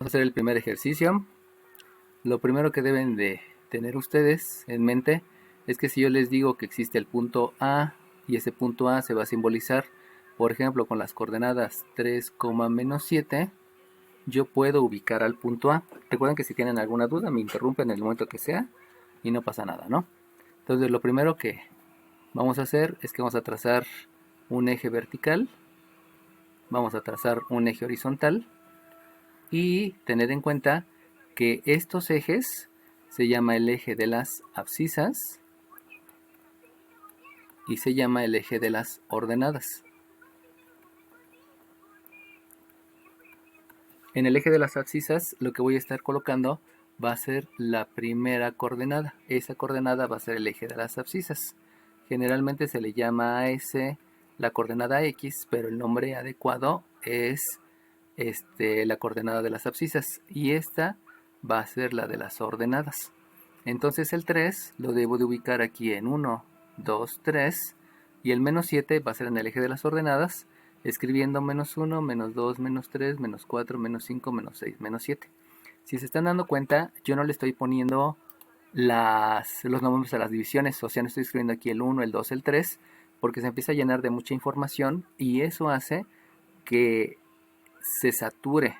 a hacer el primer ejercicio. Lo primero que deben de tener ustedes en mente es que si yo les digo que existe el punto A y ese punto A se va a simbolizar, por ejemplo, con las coordenadas 3, menos 7, yo puedo ubicar al punto A. Recuerden que si tienen alguna duda me interrumpen en el momento que sea y no pasa nada, ¿no? Entonces lo primero que vamos a hacer es que vamos a trazar un eje vertical, vamos a trazar un eje horizontal y tener en cuenta que estos ejes se llama el eje de las abscisas y se llama el eje de las ordenadas. En el eje de las abscisas lo que voy a estar colocando va a ser la primera coordenada. Esa coordenada va a ser el eje de las abscisas. Generalmente se le llama a ese la coordenada X, pero el nombre adecuado es la coordenada de las abscisas. Y esta va a ser la de las ordenadas. Entonces el 3 lo debo de ubicar aquí en 1, 2, 3. Y el menos 7 va a ser en el eje de las ordenadas, escribiendo menos 1, menos 2, menos 3, menos 4, menos 5, menos 6, menos 7. Si se están dando cuenta, yo no le estoy poniendo los nombres a las divisiones, o sea, no estoy escribiendo aquí el 1, el 2, el 3, porque se empieza a llenar de mucha información y eso hace que se sature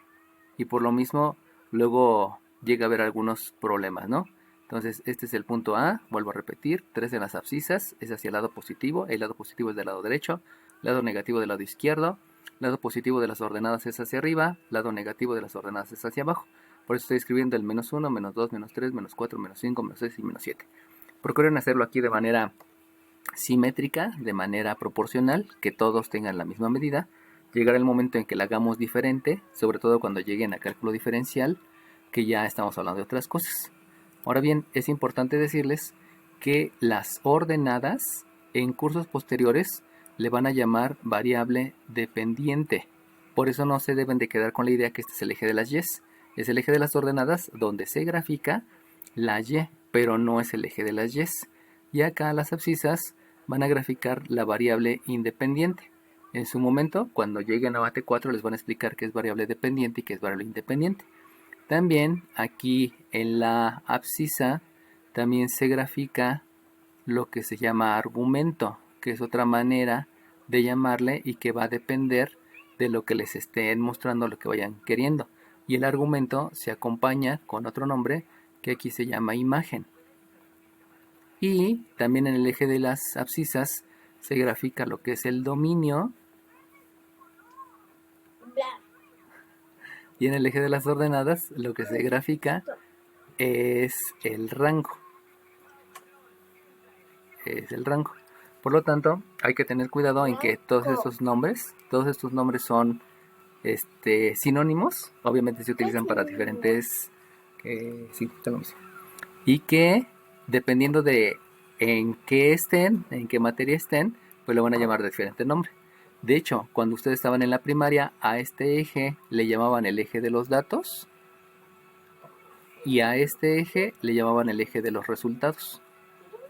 y por lo mismo luego llega a haber algunos problemas, ¿no? Entonces este es el punto A, vuelvo a repetir, 3 en las abscisas, es hacia el lado positivo, el lado positivo es del lado derecho, lado negativo del lado izquierdo, lado positivo de las ordenadas es hacia arriba, lado negativo de las ordenadas es hacia abajo. Por eso estoy escribiendo el menos 1, menos 2, menos 3, menos 4, menos 5, menos 6 y menos 7. Procuren hacerlo aquí de manera simétrica, de manera proporcional, que todos tengan la misma medida. Llegará el momento en que la hagamos diferente, sobre todo cuando lleguen a cálculo diferencial, que ya estamos hablando de otras cosas. Ahora bien, es importante decirles que las ordenadas en cursos posteriores le van a llamar variable dependiente. Por eso no se deben de quedar con la idea que este es el eje de las y's. Es el eje de las ordenadas donde se grafica la y, pero no es el eje de las y's. Y acá las abscisas van a graficar la variable independiente. En su momento, cuando lleguen a bate 4, les van a explicar qué es variable dependiente y qué es variable independiente. También aquí en la abscisa también se grafica lo que se llama argumento, que es otra manera de llamarle y que va a depender de lo que les estén mostrando, lo que vayan queriendo. Y el argumento se acompaña con otro nombre que aquí se llama imagen. Y también en el eje de las abscisas se grafica lo que es el dominio. Y en el eje de las ordenadas lo que se grafica es el rango. Por lo tanto, hay que tener cuidado en que todos estos nombres son sinónimos. Obviamente se utilizan para diferentes y que dependiendo de en qué materia estén, pues lo van a llamar de diferente nombre. De hecho, cuando ustedes estaban en la primaria, a este eje le llamaban el eje de los datos y a este eje le llamaban el eje de los resultados.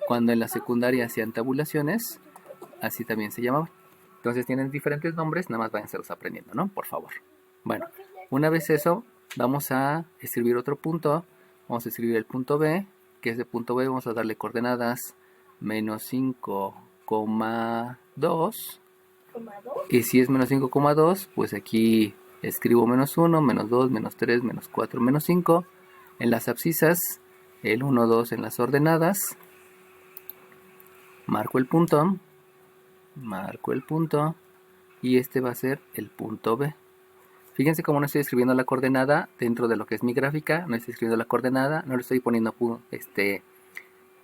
Cuando en la secundaria hacían tabulaciones, así también se llamaban. Entonces tienen diferentes nombres, nada más váyanselos aprendiendo, ¿no? Por favor. Bueno, una vez eso, vamos a escribir otro punto. Vamos a escribir el punto B, que es de punto B, vamos a darle coordenadas menos 5,2. Y si es menos 5,2, pues aquí escribo menos 1, menos 2, menos 3, menos 4, menos 5. En las abscisas, el 1, 2 en las ordenadas. Marco el punto. Y este va a ser el punto B. Fíjense cómo no estoy escribiendo la coordenada dentro de lo que es mi gráfica. No estoy escribiendo la coordenada, no le estoy poniendo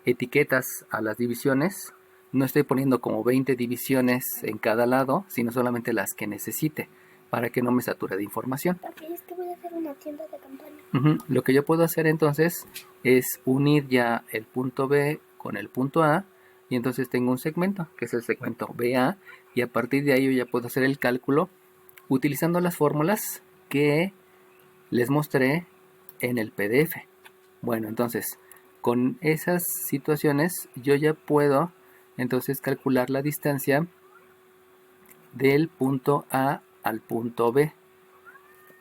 etiquetas a las divisiones. No estoy poniendo como 20 divisiones en cada lado, sino solamente las que necesite para que no me sature de información. Es que voy a hacer una tienda de campaña. Lo que yo puedo hacer entonces es unir ya el punto B con el punto A y entonces tengo un segmento que es el segmento BA y a partir de ahí yo ya puedo hacer el cálculo utilizando las fórmulas que les mostré en el PDF. Bueno, entonces con esas situaciones yo ya puedo entonces calcular la distancia del punto A al punto B.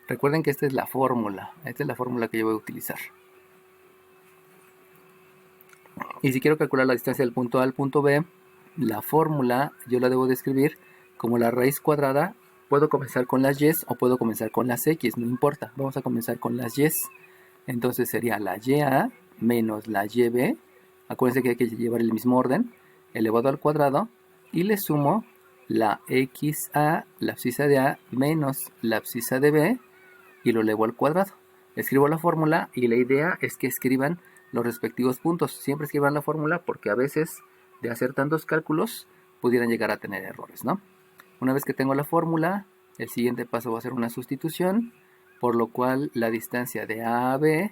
Recuerden que esta es la fórmula que yo voy a utilizar. Y si quiero calcular la distancia del punto A al punto B, la fórmula yo la debo de escribir como la raíz cuadrada. Puedo comenzar con las y o puedo comenzar con las x, no importa. Vamos a comenzar con las y. Entonces sería la ya menos la yb. Acuérdense que hay que llevar el mismo orden, elevado al cuadrado. Y le sumo la xa, la abscisa de a, menos la abscisa de b, y lo elevo al cuadrado. Escribo la fórmula y la idea es que escriban los respectivos puntos. Siempre escriban la fórmula porque a veces de hacer tantos cálculos pudieran llegar a tener errores, ¿no? Una vez que tengo la fórmula, el siguiente paso va a ser una sustitución, por lo cual la distancia de A a B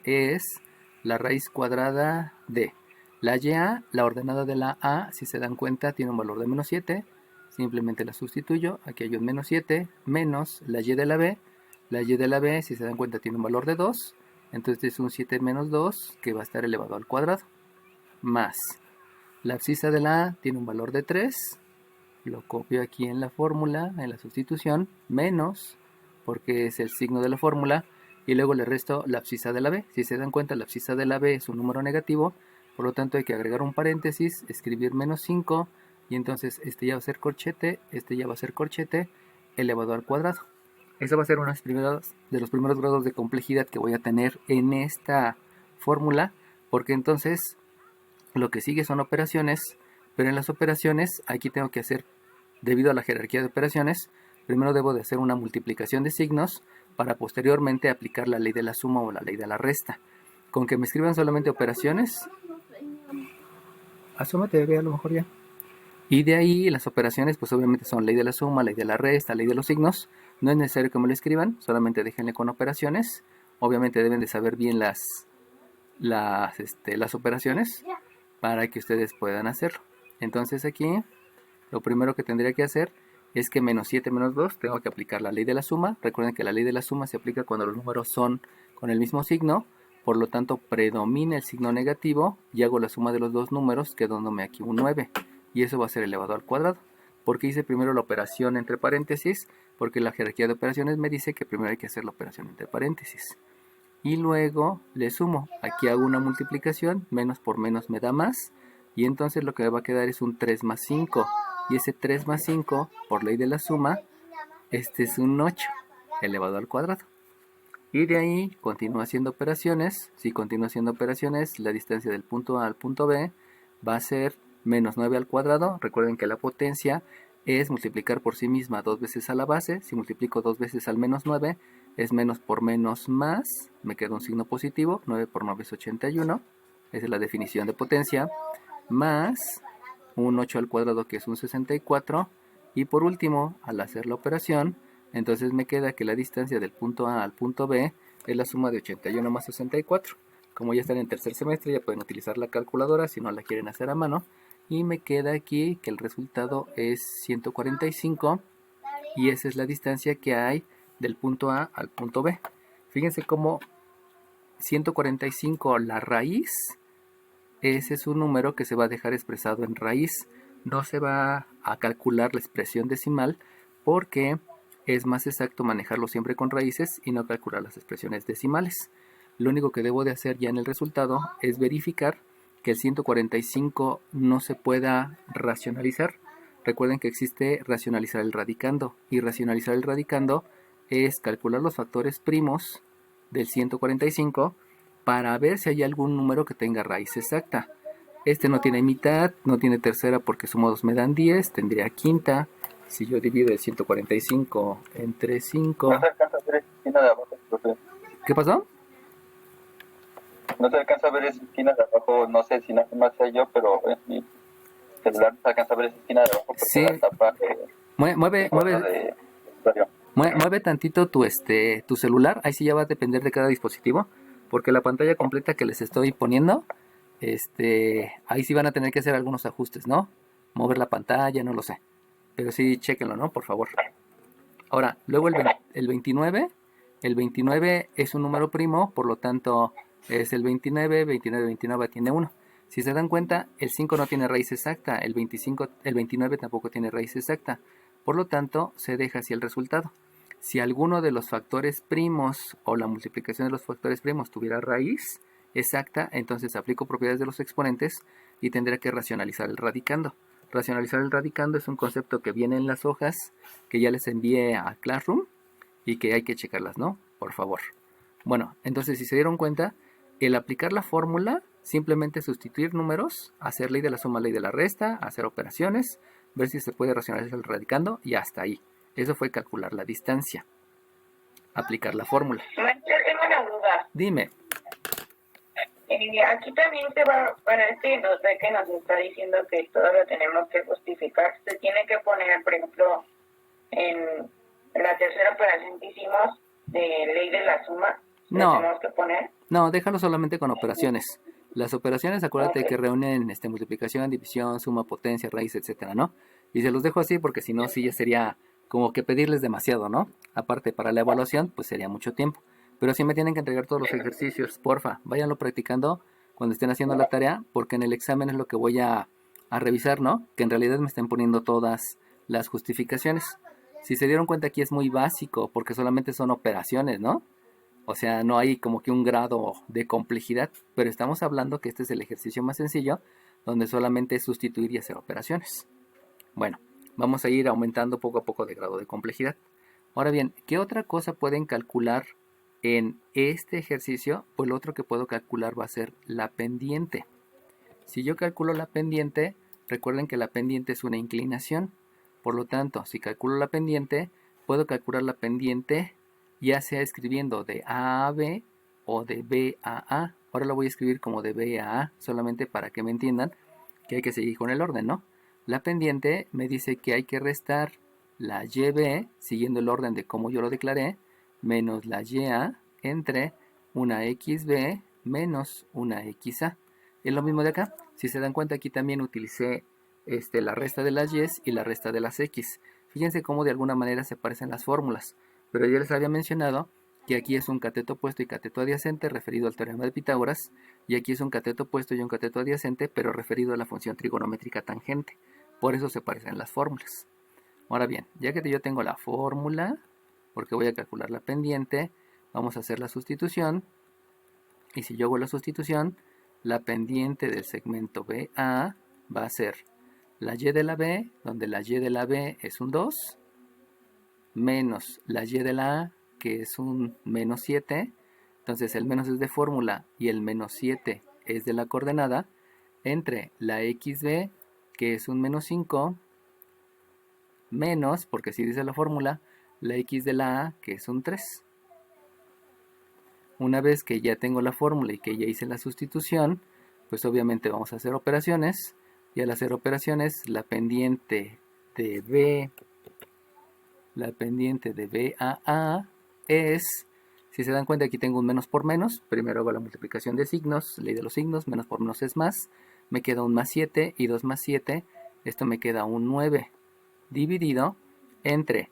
es la raíz cuadrada de la YA, la ordenada de la A, si se dan cuenta, tiene un valor de menos 7. Simplemente la sustituyo, aquí hay un menos 7, menos la Y de la B. La Y de la B, si se dan cuenta, tiene un valor de 2. Entonces es un 7 menos 2, que va a estar elevado al cuadrado, más la abscisa de la A tiene un valor de 3. Lo copio aquí en la fórmula, en la sustitución, menos, porque es el signo de la fórmula, y luego le resto la abscisa de la B. Si se dan cuenta, la abscisa de la B es un número negativo, por lo tanto hay que agregar un paréntesis, escribir menos 5, y entonces este ya va a ser corchete, este ya va a ser corchete, elevado al cuadrado. Eso va a ser uno de los primeros grados de complejidad que voy a tener en esta fórmula, porque entonces lo que sigue son operaciones, pero en las operaciones aquí tengo que hacer, debido a la jerarquía de operaciones, primero debo de hacer una multiplicación de signos para posteriormente aplicar la ley de la suma o la ley de la resta. Con que me escriban solamente operaciones, asómate, ve, a lo mejor ya. Y de ahí las operaciones pues obviamente son ley de la suma, ley de la resta, ley de los signos. No es necesario que me lo escriban, solamente déjenle con operaciones. Obviamente deben de saber bien las operaciones para que ustedes puedan hacerlo. Entonces aquí lo primero que tendría que hacer es que menos 7 menos 2 tengo que aplicar la ley de la suma. Recuerden que la ley de la suma se aplica cuando los números son con el mismo signo, por lo tanto predomina el signo negativo y hago la suma de los dos números, quedándome aquí un 9, y eso va a ser elevado al cuadrado. ¿Por qué hice primero la operación entre paréntesis? Porque la jerarquía de operaciones me dice que primero hay que hacer la operación entre paréntesis. Y luego le sumo, aquí hago una multiplicación, menos por menos me da más, y entonces lo que me va a quedar es un 3 más 5, y ese 3 más 5, por ley de la suma, este es un 8, elevado al cuadrado. Y de ahí continúo haciendo operaciones. Si continúo haciendo operaciones, la distancia del punto A al punto B va a ser menos 9 al cuadrado. Recuerden que la potencia es multiplicar por sí misma dos veces a la base. Si multiplico dos veces al menos 9, es menos por menos más. Me queda un signo positivo. 9 por 9 es 81. Esa es la definición de potencia. Más un 8 al cuadrado, que es un 64. Y por último, al hacer la operación, entonces me queda que la distancia del punto A al punto B es la suma de 81 más 64. Como ya están en tercer semestre, ya pueden utilizar la calculadora si no la quieren hacer a mano. Y me queda aquí que el resultado es 145, y esa es la distancia que hay del punto A al punto B. Fíjense cómo 145, la raíz, ese es un número que se va a dejar expresado en raíz. No se va a calcular la expresión decimal porque es más exacto manejarlo siempre con raíces y no calcular las expresiones decimales. Lo único que debo de hacer ya en el resultado es verificar que el 145 no se pueda racionalizar. Recuerden que existe racionalizar el radicando, y racionalizar el radicando es calcular los factores primos del 145 para ver si hay algún número que tenga raíz exacta. Este no tiene mitad, no tiene tercera porque sumados me dan 10, tendría quinta. Si yo divido el 145 entre 5... No se alcanza a ver esa esquina de abajo, profe. ¿Qué pasó? No se alcanza a ver esa esquina de abajo, no sé si nada más sea yo, pero en mi celular no se alcanza a ver esa esquina de abajo porque Sí. la tapa Mueve tantito tu celular, ahí sí ya va a depender de cada dispositivo, porque la pantalla completa que les estoy poniendo, ahí sí van a tener que hacer algunos ajustes, ¿no? Mover la pantalla, no lo sé. Pero sí, chéquenlo, ¿no? Por favor. Ahora, luego el 29. El 29 es un número primo, por lo tanto es el 29. 29 tiene 1. Si se dan cuenta, el 5 no tiene raíz exacta. El 29 tampoco tiene raíz exacta. Por lo tanto, se deja así el resultado. Si alguno de los factores primos o la multiplicación de los factores primos tuviera raíz exacta, entonces aplico propiedades de los exponentes y tendría que racionalizar el radicando. Racionalizar el radicando es un concepto que viene en las hojas que ya les envié a Classroom y que hay que checarlas, ¿no? Por favor. Bueno, entonces si se dieron cuenta, el aplicar la fórmula, simplemente sustituir números, hacer ley de la suma, ley de la resta, hacer operaciones, ver si se puede racionalizar el radicando y hasta ahí. Eso fue calcular la distancia. Aplicar la fórmula. Maestra, tengo una duda. Dime. Aquí también se va, bueno, nos ve que nos está diciendo que todo lo tenemos que justificar. Se tiene que poner, por ejemplo, en la tercera operación que hicimos de ley de la suma, No. tenemos que poner. No, déjalo solamente con operaciones. Las operaciones, acuérdate que reúnen multiplicación, división, suma, potencia, raíz, etcétera, ¿no? Y se los dejo así porque si no, sí ya sería como que pedirles demasiado, ¿no? Aparte, para la evaluación, pues sería mucho tiempo. Pero sí me tienen que entregar todos los ejercicios, porfa. Váyanlo practicando cuando estén haciendo la tarea, porque en el examen es lo que voy a revisar, ¿no? Que en realidad me estén poniendo todas las justificaciones. Si se dieron cuenta, aquí es muy básico, porque solamente son operaciones, ¿no? O sea, no hay como que un grado de complejidad, pero estamos hablando que este es el ejercicio más sencillo, donde solamente es sustituir y hacer operaciones. Bueno, vamos a ir aumentando poco a poco de grado de complejidad. Ahora bien, ¿qué otra cosa pueden calcular en este ejercicio? Pues lo otro que puedo calcular va a ser la pendiente. Si yo calculo la pendiente, recuerden que la pendiente es una inclinación. Por lo tanto, si calculo la pendiente, puedo calcular la pendiente ya sea escribiendo de A a B o de B a A. Ahora lo voy a escribir como de B a A, solamente para que me entiendan que hay que seguir con el orden, ¿no? La pendiente me dice que hay que restar la YB, siguiendo el orden de como yo lo declaré, menos la YA entre una XB menos una XA. Es lo mismo de acá. Si se dan cuenta, aquí también utilicé la resta de las Y y la resta de las X. Fíjense cómo de alguna manera se parecen las fórmulas. Pero ya les había mencionado que aquí es un cateto opuesto y cateto adyacente referido al teorema de Pitágoras, y aquí es un cateto opuesto y un cateto adyacente, pero referido a la función trigonométrica tangente. Por eso se parecen las fórmulas. Ahora bien, ya que yo tengo la fórmula, porque voy a calcular la pendiente, vamos a hacer la sustitución. Y si yo hago la sustitución, la pendiente del segmento BA va a ser la Y de la B, donde la Y de la B es un 2, menos la Y de la A, que es un menos 7, entonces el menos es de fórmula y el menos 7 es de la coordenada, entre la XB, que es un menos 5, menos, porque así dice la fórmula, la X de la A, que es un 3. Una vez que ya tengo la fórmula y que ya hice la sustitución, pues obviamente vamos a hacer operaciones, y al hacer operaciones la pendiente de B a A es, si se dan cuenta, aquí tengo un menos por menos. Primero hago la multiplicación de signos, ley de los signos, menos por menos es más. Me queda un más 7 y 2 más 7, esto me queda un 9, dividido entre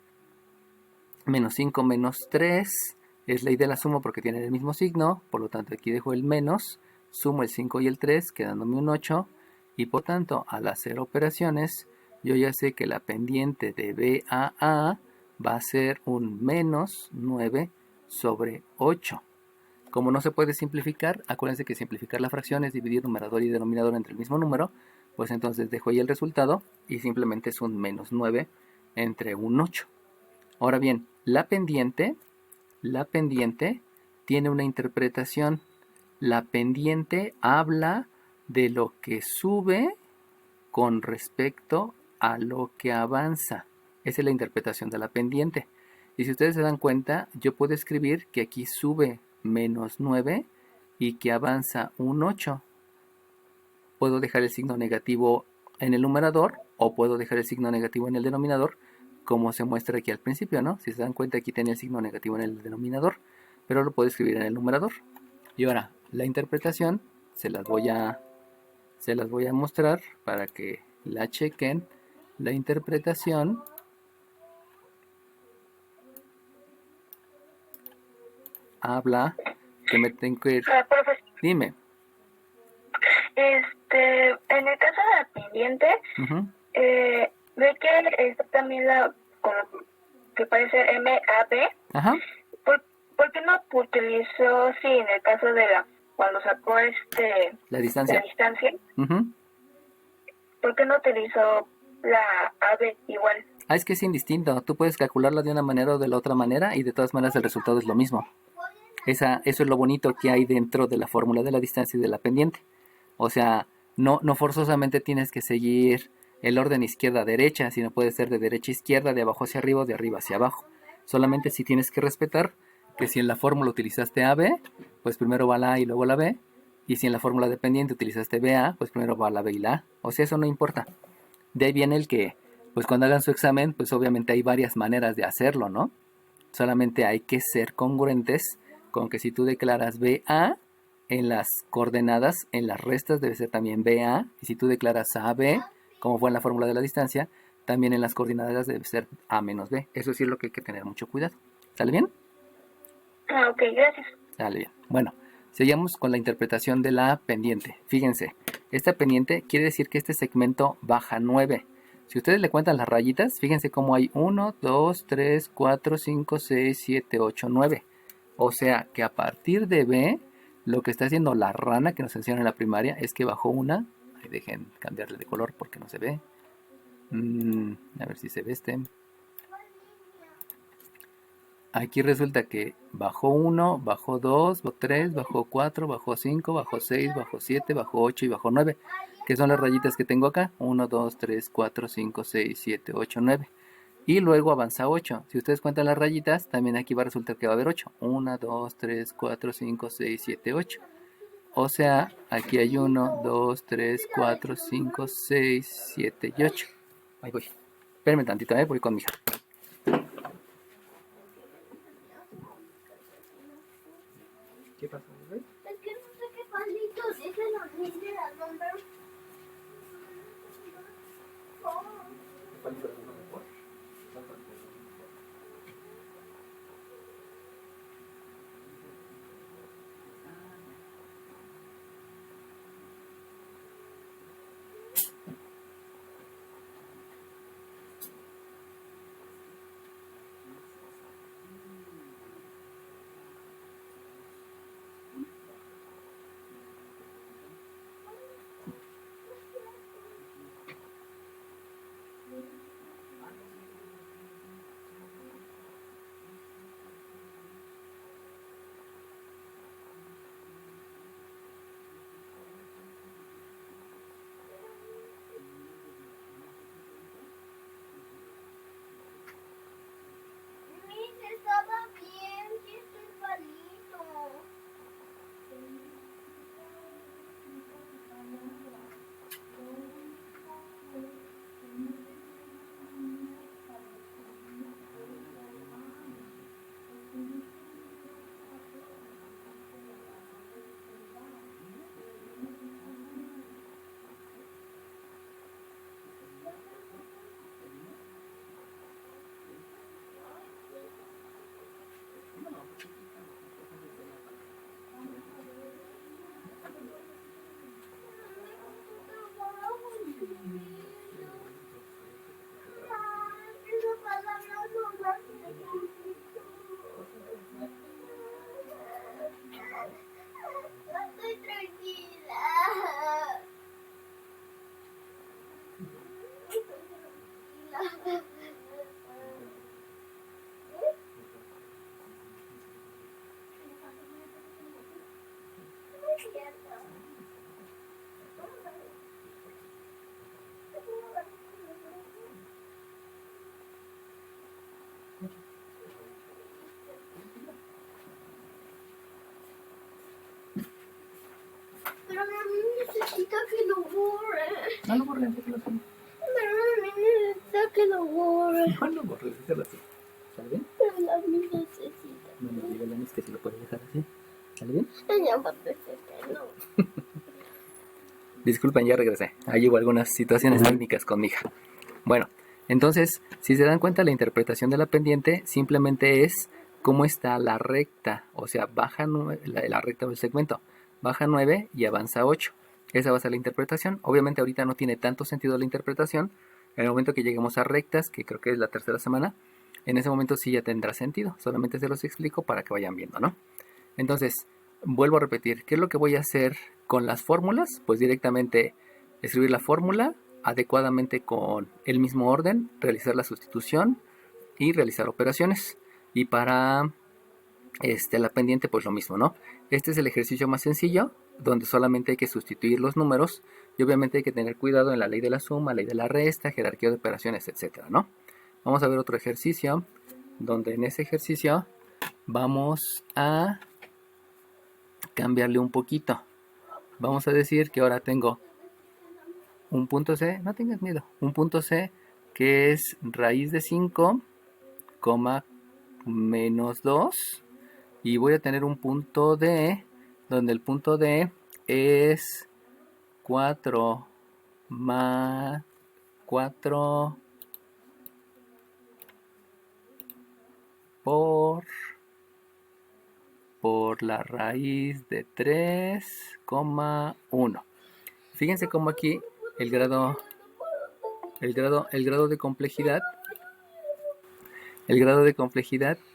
menos 5 menos 3, es ley de la suma porque tienen el mismo signo, por lo tanto aquí dejo el menos, sumo el 5 y el 3, quedándome un 8, y por tanto al hacer operaciones, yo ya sé que la pendiente de B a A va a ser un menos 9 sobre 8. Como no se puede simplificar, acuérdense que simplificar la fracción es dividir numerador y denominador entre el mismo número, pues entonces dejo ahí el resultado y simplemente es un menos 9 entre un 8. Ahora bien, la pendiente tiene una interpretación. La pendiente habla de lo que sube con respecto a lo que avanza. Esa es la interpretación de la pendiente. Y si ustedes se dan cuenta, yo puedo escribir que aquí sube menos 9 y que avanza un 8. Puedo dejar el signo negativo en el numerador o puedo dejar el signo negativo en el denominador, como se muestra aquí al principio, ¿no? Si se dan cuenta, aquí tenía el signo negativo en el denominador, pero lo puedo escribir en el numerador. Y ahora, la interpretación se las voy a mostrar para que la chequen. La interpretación habla que me tengo que ir. Profesor, Dime. en el caso de la pendiente, ve que está también que parece MAB. Ajá. ¿Por qué no utilizó, sí, en el caso de cuando sacó La distancia. la distancia, Ujú. ¿por qué no utilizó la AB igual? Es que es indistinto. Tú puedes calcularla de una manera o de la otra manera y de todas maneras el resultado es lo mismo. Eso es lo bonito que hay dentro de la fórmula de la distancia y de la pendiente. O sea, no forzosamente tienes que seguir el orden izquierda a derecha, sino puede ser de derecha a izquierda, de abajo hacia arriba o de arriba hacia abajo. Solamente si tienes que respetar que si en la fórmula utilizaste AB, pues primero va la A y luego la B. Y si en la fórmula de pendiente utilizaste BA, pues primero va la B y la A. O sea, eso no importa. De ahí viene el que, pues cuando hagan su examen, pues obviamente hay varias maneras de hacerlo, ¿no? Solamente hay que ser congruentes con que si tú declaras BA en las coordenadas, en las restas debe ser también BA. Y si tú declaras AB, como fue en la fórmula de la distancia, también en las coordenadas debe ser A menos B. Eso sí es lo que hay que tener mucho cuidado. ¿Sale bien? Ah, ok, gracias. Sale bien. Bueno, seguimos con la interpretación de la pendiente. Fíjense, esta pendiente quiere decir que este segmento baja 9. Si ustedes le cuentan las rayitas, fíjense cómo hay 1, 2, 3, 4, 5, 6, 7, 8, 9. O sea que a partir de B, lo que está haciendo la rana que nos enseñaron en la primaria es que bajó una. Ahí dejen cambiarle de color porque no se ve. A ver si se ve este. Aquí resulta que bajó 1, bajó 2, bajó 3, bajó 4, bajó 5, bajó 6, bajó 7, bajó 8 y bajó 9. Que son las rayitas que tengo acá. 1, 2, 3, 4, 5, 6, 7, 8, 9. Y luego avanza 8. Si ustedes cuentan las rayitas, también aquí va a resultar que va a haber 8. 1, 2, 3, 4, 5, 6, 7, 8. O sea, aquí hay 1, 2, 3, 4, 5, 6, 7 y 8. Ahí voy. Espérenme tantito, voy con mi hija. ¿Qué pasa, bebé? Es que no sé qué palitos dicen los niños las nombres. Estaba bien, sí estoy palito. Estoy tranquila. Pero mami necesita que lo borre. No lo borres, déjalo así. Pero mami necesita que lo borre. No lo borres, déjalo así. ¿Sale bien? Pero mami necesita. No me digas la mis que si lo puedes dejar así. ¿Sale bien? Ella va a decir que no. Disculpen, ya regresé. Ahí hubo algunas situaciones técnicas con mi hija. Bueno, entonces, si se dan cuenta, la interpretación de la pendiente simplemente es cómo está la recta. O sea, baja la recta del segmento. Baja 9 y avanza 8. Esa va a ser la interpretación. Obviamente ahorita no tiene tanto sentido la interpretación. En el momento que lleguemos a rectas, que creo que es la tercera semana, en ese momento sí ya tendrá sentido. Solamente se los explico para que vayan viendo, ¿no? Entonces, vuelvo a repetir, ¿qué es lo que voy a hacer con las fórmulas? Pues directamente escribir la fórmula adecuadamente con el mismo orden, realizar la sustitución y realizar operaciones. Y para la pendiente, pues lo mismo, ¿no? Este es el ejercicio más sencillo, donde solamente hay que sustituir los números y obviamente hay que tener cuidado en la ley de la suma, ley de la resta, jerarquía de operaciones, etcétera, ¿no? Vamos a ver otro ejercicio, donde en ese ejercicio vamos a cambiarle un poquito. Vamos a decir que ahora tengo un punto C, no tengas miedo, un punto C que es raíz de 5, menos 2, y voy a tener un punto D, donde el punto D es 4 más 4 por la raíz de 3,1. Fíjense cómo aquí el grado de complejidad,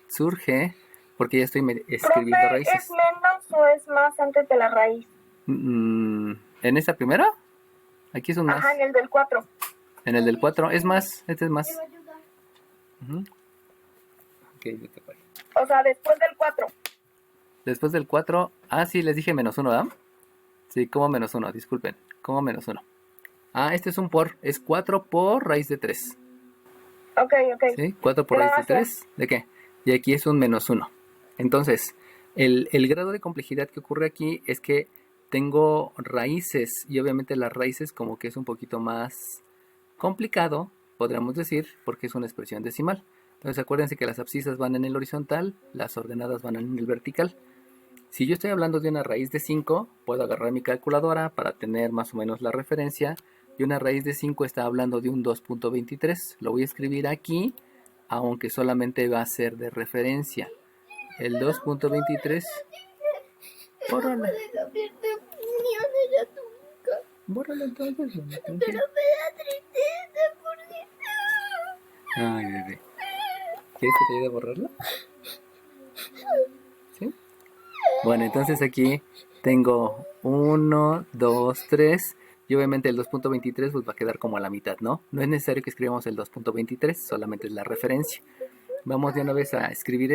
surge porque ya estoy escribiendo Profe, raíces. ¿es menos o es más antes de la raíz? ¿En esta primera? Aquí es un más. Ajá, en el del 4. En el del 4 es más, este es más. Okay, o sea, después del 4. Después del 4, sí, les dije menos 1, ¿verdad? Sí, como menos 1, disculpen, como menos 1. Este es un por, es 4 por raíz de 3. Ok. ¿Sí? 4 por raíz de 3, ¿de qué? Y aquí es un menos 1. Entonces, el grado de complejidad que ocurre aquí es que tengo raíces, y obviamente las raíces como que es un poquito más complicado, podríamos decir, porque es una expresión decimal. Entonces acuérdense que las abscisas van en el horizontal, las ordenadas van en el vertical. Si yo estoy hablando de una raíz de 5, puedo agarrar mi calculadora para tener más o menos la referencia. Y una raíz de 5 está hablando de un 2.23. Lo voy a escribir aquí, aunque solamente va a ser de referencia. El 2.23. Bórrala. Bórrala entonces. Pero me da tristeza porque... Ay, bebé. ¿Quieres que te ayude a borrarlo? ¿Sí? Bueno, entonces aquí tengo 1, 2, 3. Y obviamente el 2.23 pues va a quedar como a la mitad, ¿no? No es necesario que escribamos el 2.23, solamente es la referencia. Vamos de una vez a escribir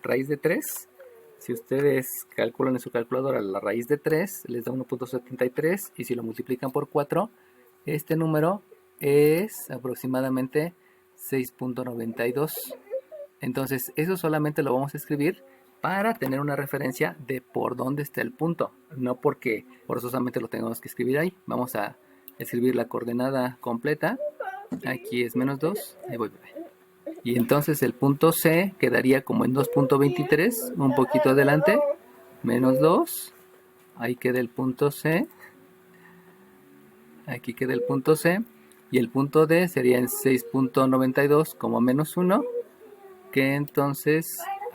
raíz de 3. Si ustedes calculan en su calculadora la raíz de 3, les da 1.73. Y si lo multiplican por 4, este número es aproximadamente 6.92. Entonces, eso solamente lo vamos a escribir para tener una referencia de por dónde está el punto. No porque forzosamente lo tengamos que escribir ahí. Vamos a escribir la coordenada completa. Aquí es menos 2. Ahí voy, bebé. Y entonces el punto C quedaría como en 2.23, un poquito adelante, menos 2. Ahí queda el punto C. Aquí queda el punto C. Y el punto D sería en 6.92 como menos 1. Que entonces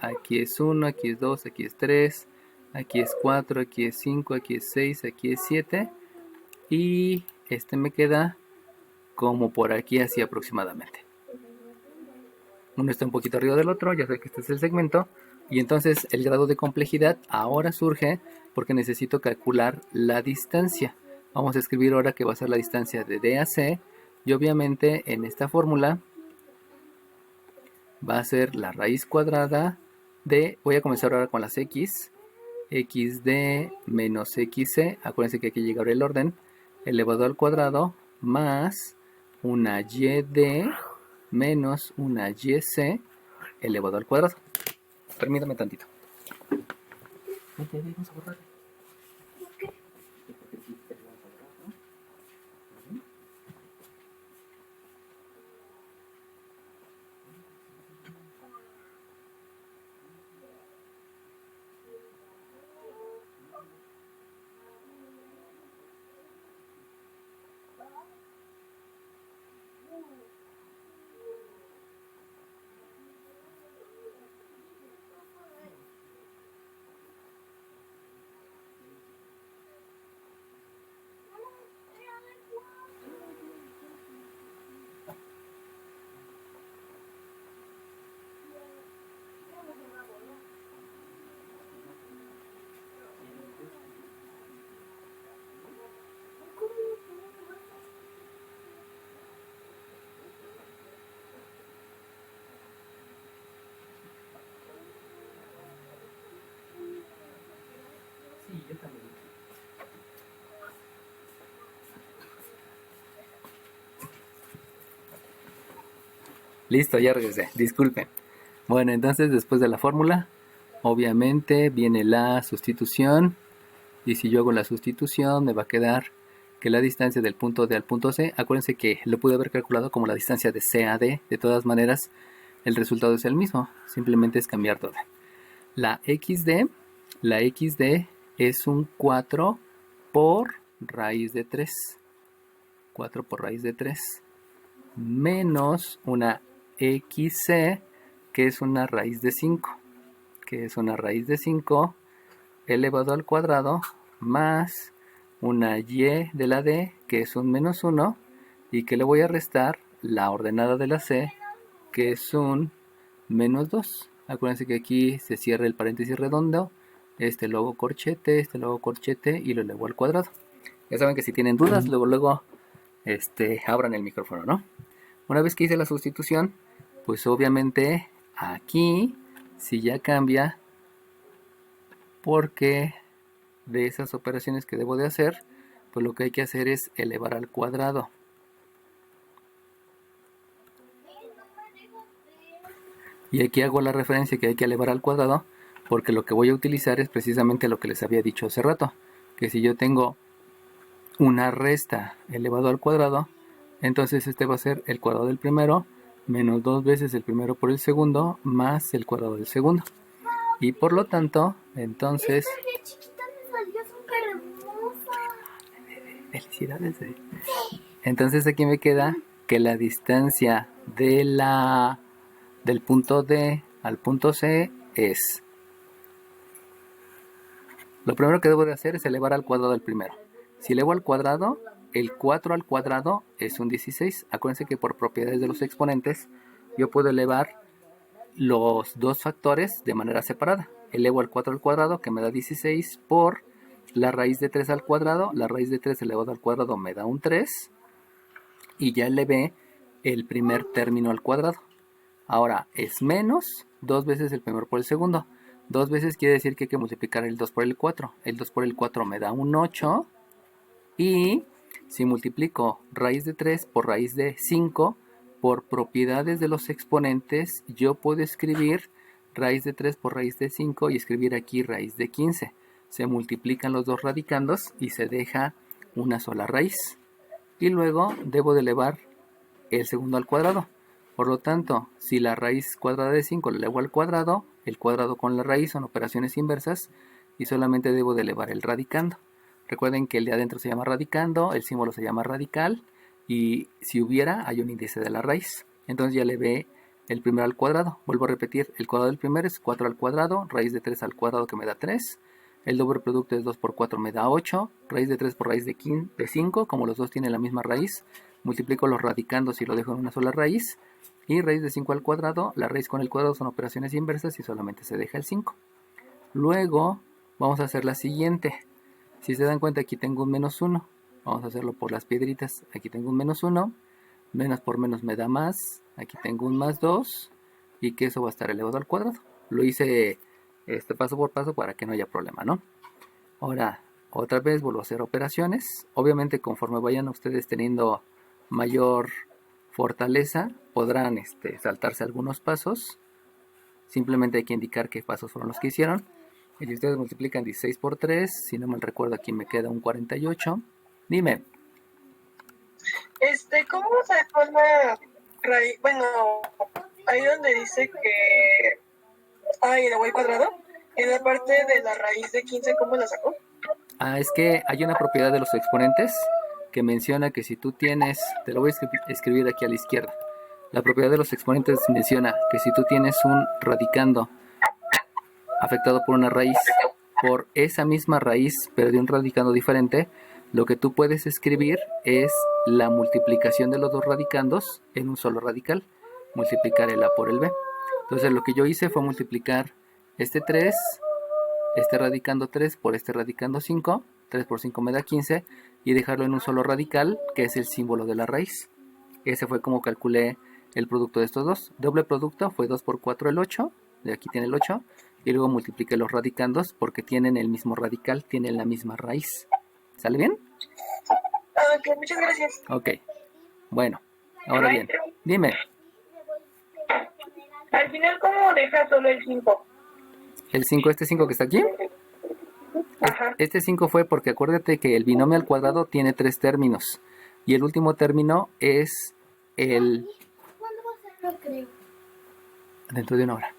aquí es 1, aquí es 2, aquí es 3, aquí es 4, aquí es 5, aquí es 6, aquí es 7. Y me queda como por aquí así aproximadamente. Uno está un poquito arriba del otro, ya sé que este es el segmento. Y entonces el grado de complejidad ahora surge porque necesito calcular la distancia. Vamos a escribir ahora que va a ser la distancia de D a C. Y obviamente en esta fórmula va a ser la raíz cuadrada de, voy a comenzar ahora con las x, xd menos xc, acuérdense que aquí llega ahora el orden, elevado al cuadrado, más una yd menos una yc elevado al cuadrado. Permítame tantito. Vamos a borrar. Listo, ya regresé, disculpen. Bueno, entonces después de la fórmula, obviamente viene la sustitución. Y si yo hago la sustitución, me va a quedar que la distancia del punto D al punto C, acuérdense que lo pude haber calculado como la distancia de C a D. De todas maneras, el resultado es el mismo, simplemente es cambiar todo. La XD es un 4 por raíz de 3. 4 por raíz de 3. Menos una XC, que es una raíz de 5. Que es una raíz de 5 elevado al cuadrado más una y de la d, que es un menos 1, y que le voy a restar la ordenada de la c, que es un menos 2. Acuérdense que aquí se cierra el paréntesis redondo, este luego corchete, y lo elevo al cuadrado. Ya saben que si tienen dudas, luego abran el micrófono, ¿no? Una vez que hice la sustitución, pues obviamente aquí sí ya cambia, porque de esas operaciones que debo de hacer, pues lo que hay que hacer es elevar al cuadrado. Y aquí hago la referencia que hay que elevar al cuadrado, porque lo que voy a utilizar es precisamente lo que les había dicho hace rato, que si yo tengo una resta elevado al cuadrado, entonces este va a ser el cuadrado del primero menos 2 veces el primero por el segundo más el cuadrado del segundo. Y por lo tanto, entonces... Esta chiquita me salió súper hermosa. Felicidades. Entonces aquí me queda que la distancia del punto D al punto C es... Lo primero que debo de hacer es elevar al cuadrado el primero. Si elevo al cuadrado, el 4 al cuadrado es un 16. Acuérdense que por propiedades de los exponentes, yo puedo elevar los dos factores de manera separada. Elevo al 4 al cuadrado, que me da 16, por la raíz de 3 al cuadrado. La raíz de 3 elevado al cuadrado me da un 3. Y ya elevé el primer término al cuadrado. Ahora es menos 2 veces el primero por el segundo. 2 veces quiere decir que hay que multiplicar el 2 por el 4. El 2 por el 4 me da un 8. Y si multiplico raíz de 3 por raíz de 5, por propiedades de los exponentes, yo puedo escribir raíz de 3 por raíz de 5 y escribir aquí raíz de 15. Se multiplican los dos radicandos y se deja una sola raíz. Y luego debo de elevar el segundo al cuadrado. Por lo tanto, si la raíz cuadrada de 5 la elevo al cuadrado, el cuadrado con la raíz son operaciones inversas y solamente debo de elevar el radicando. Recuerden que el de adentro se llama radicando, el símbolo se llama radical, y si hubiera, hay un índice de la raíz. Entonces ya elevé el primero al cuadrado. Vuelvo a repetir, el cuadrado del primero es 4 al cuadrado, raíz de 3 al cuadrado que me da 3. El doble producto es 2 por 4 me da 8. Raíz de 3 por raíz de 5, como los dos tienen la misma raíz, multiplico los radicandos y lo dejo en una sola raíz. Y raíz de 5 al cuadrado, la raíz con el cuadrado son operaciones inversas y solamente se deja el 5. Luego vamos a hacer la siguiente. Si se dan cuenta, aquí tengo un menos 1. Vamos a hacerlo por las piedritas. Aquí tengo un menos 1. Menos por menos me da más. Aquí tengo un más 2. Y que eso va a estar elevado al cuadrado. Lo hice paso por paso para que no haya problema, ¿no? Ahora, otra vez vuelvo a hacer operaciones. Obviamente, conforme vayan ustedes teniendo mayor fortaleza, podrán saltarse algunos pasos. Simplemente hay que indicar qué pasos fueron los que hicieron. Y si ustedes multiplican 16 por 3, si no mal recuerdo, aquí me queda un 48. Dime. ¿Cómo se forma raíz? Bueno, ahí donde dice que hay el y cuadrado, en la parte de la raíz de 15, ¿cómo la sacó? Es que hay una propiedad de los exponentes que menciona que si tú tienes, te lo voy a escribir aquí a la izquierda. La propiedad de los exponentes menciona que si tú tienes un radicando afectado por una raíz, por esa misma raíz, pero de un radicando diferente, lo que tú puedes escribir es la multiplicación de los dos radicandos en un solo radical, multiplicar el a por el b. Entonces lo que yo hice fue multiplicar este 3, este radicando 3 por este radicando 5, 3 por 5 me da 15, y dejarlo en un solo radical, que es el símbolo de la raíz. Ese fue como calculé el producto de estos dos. Doble producto fue 2 por 4 el 8, de aquí tiene el 8, y luego multiplique los radicandos porque tienen el mismo radical, tienen la misma raíz. ¿Sale bien? Ok, muchas gracias. Ok. Bueno, ahora bien, dime, Al final, ¿cómo deja solo el 5? el 5, este 5 que está aquí, Ajá. este 5 fue porque acuérdate que el binomio al cuadrado tiene 3 términos y el último término es el... ¿Cuándo va a ser el recreo? dentro de una hora.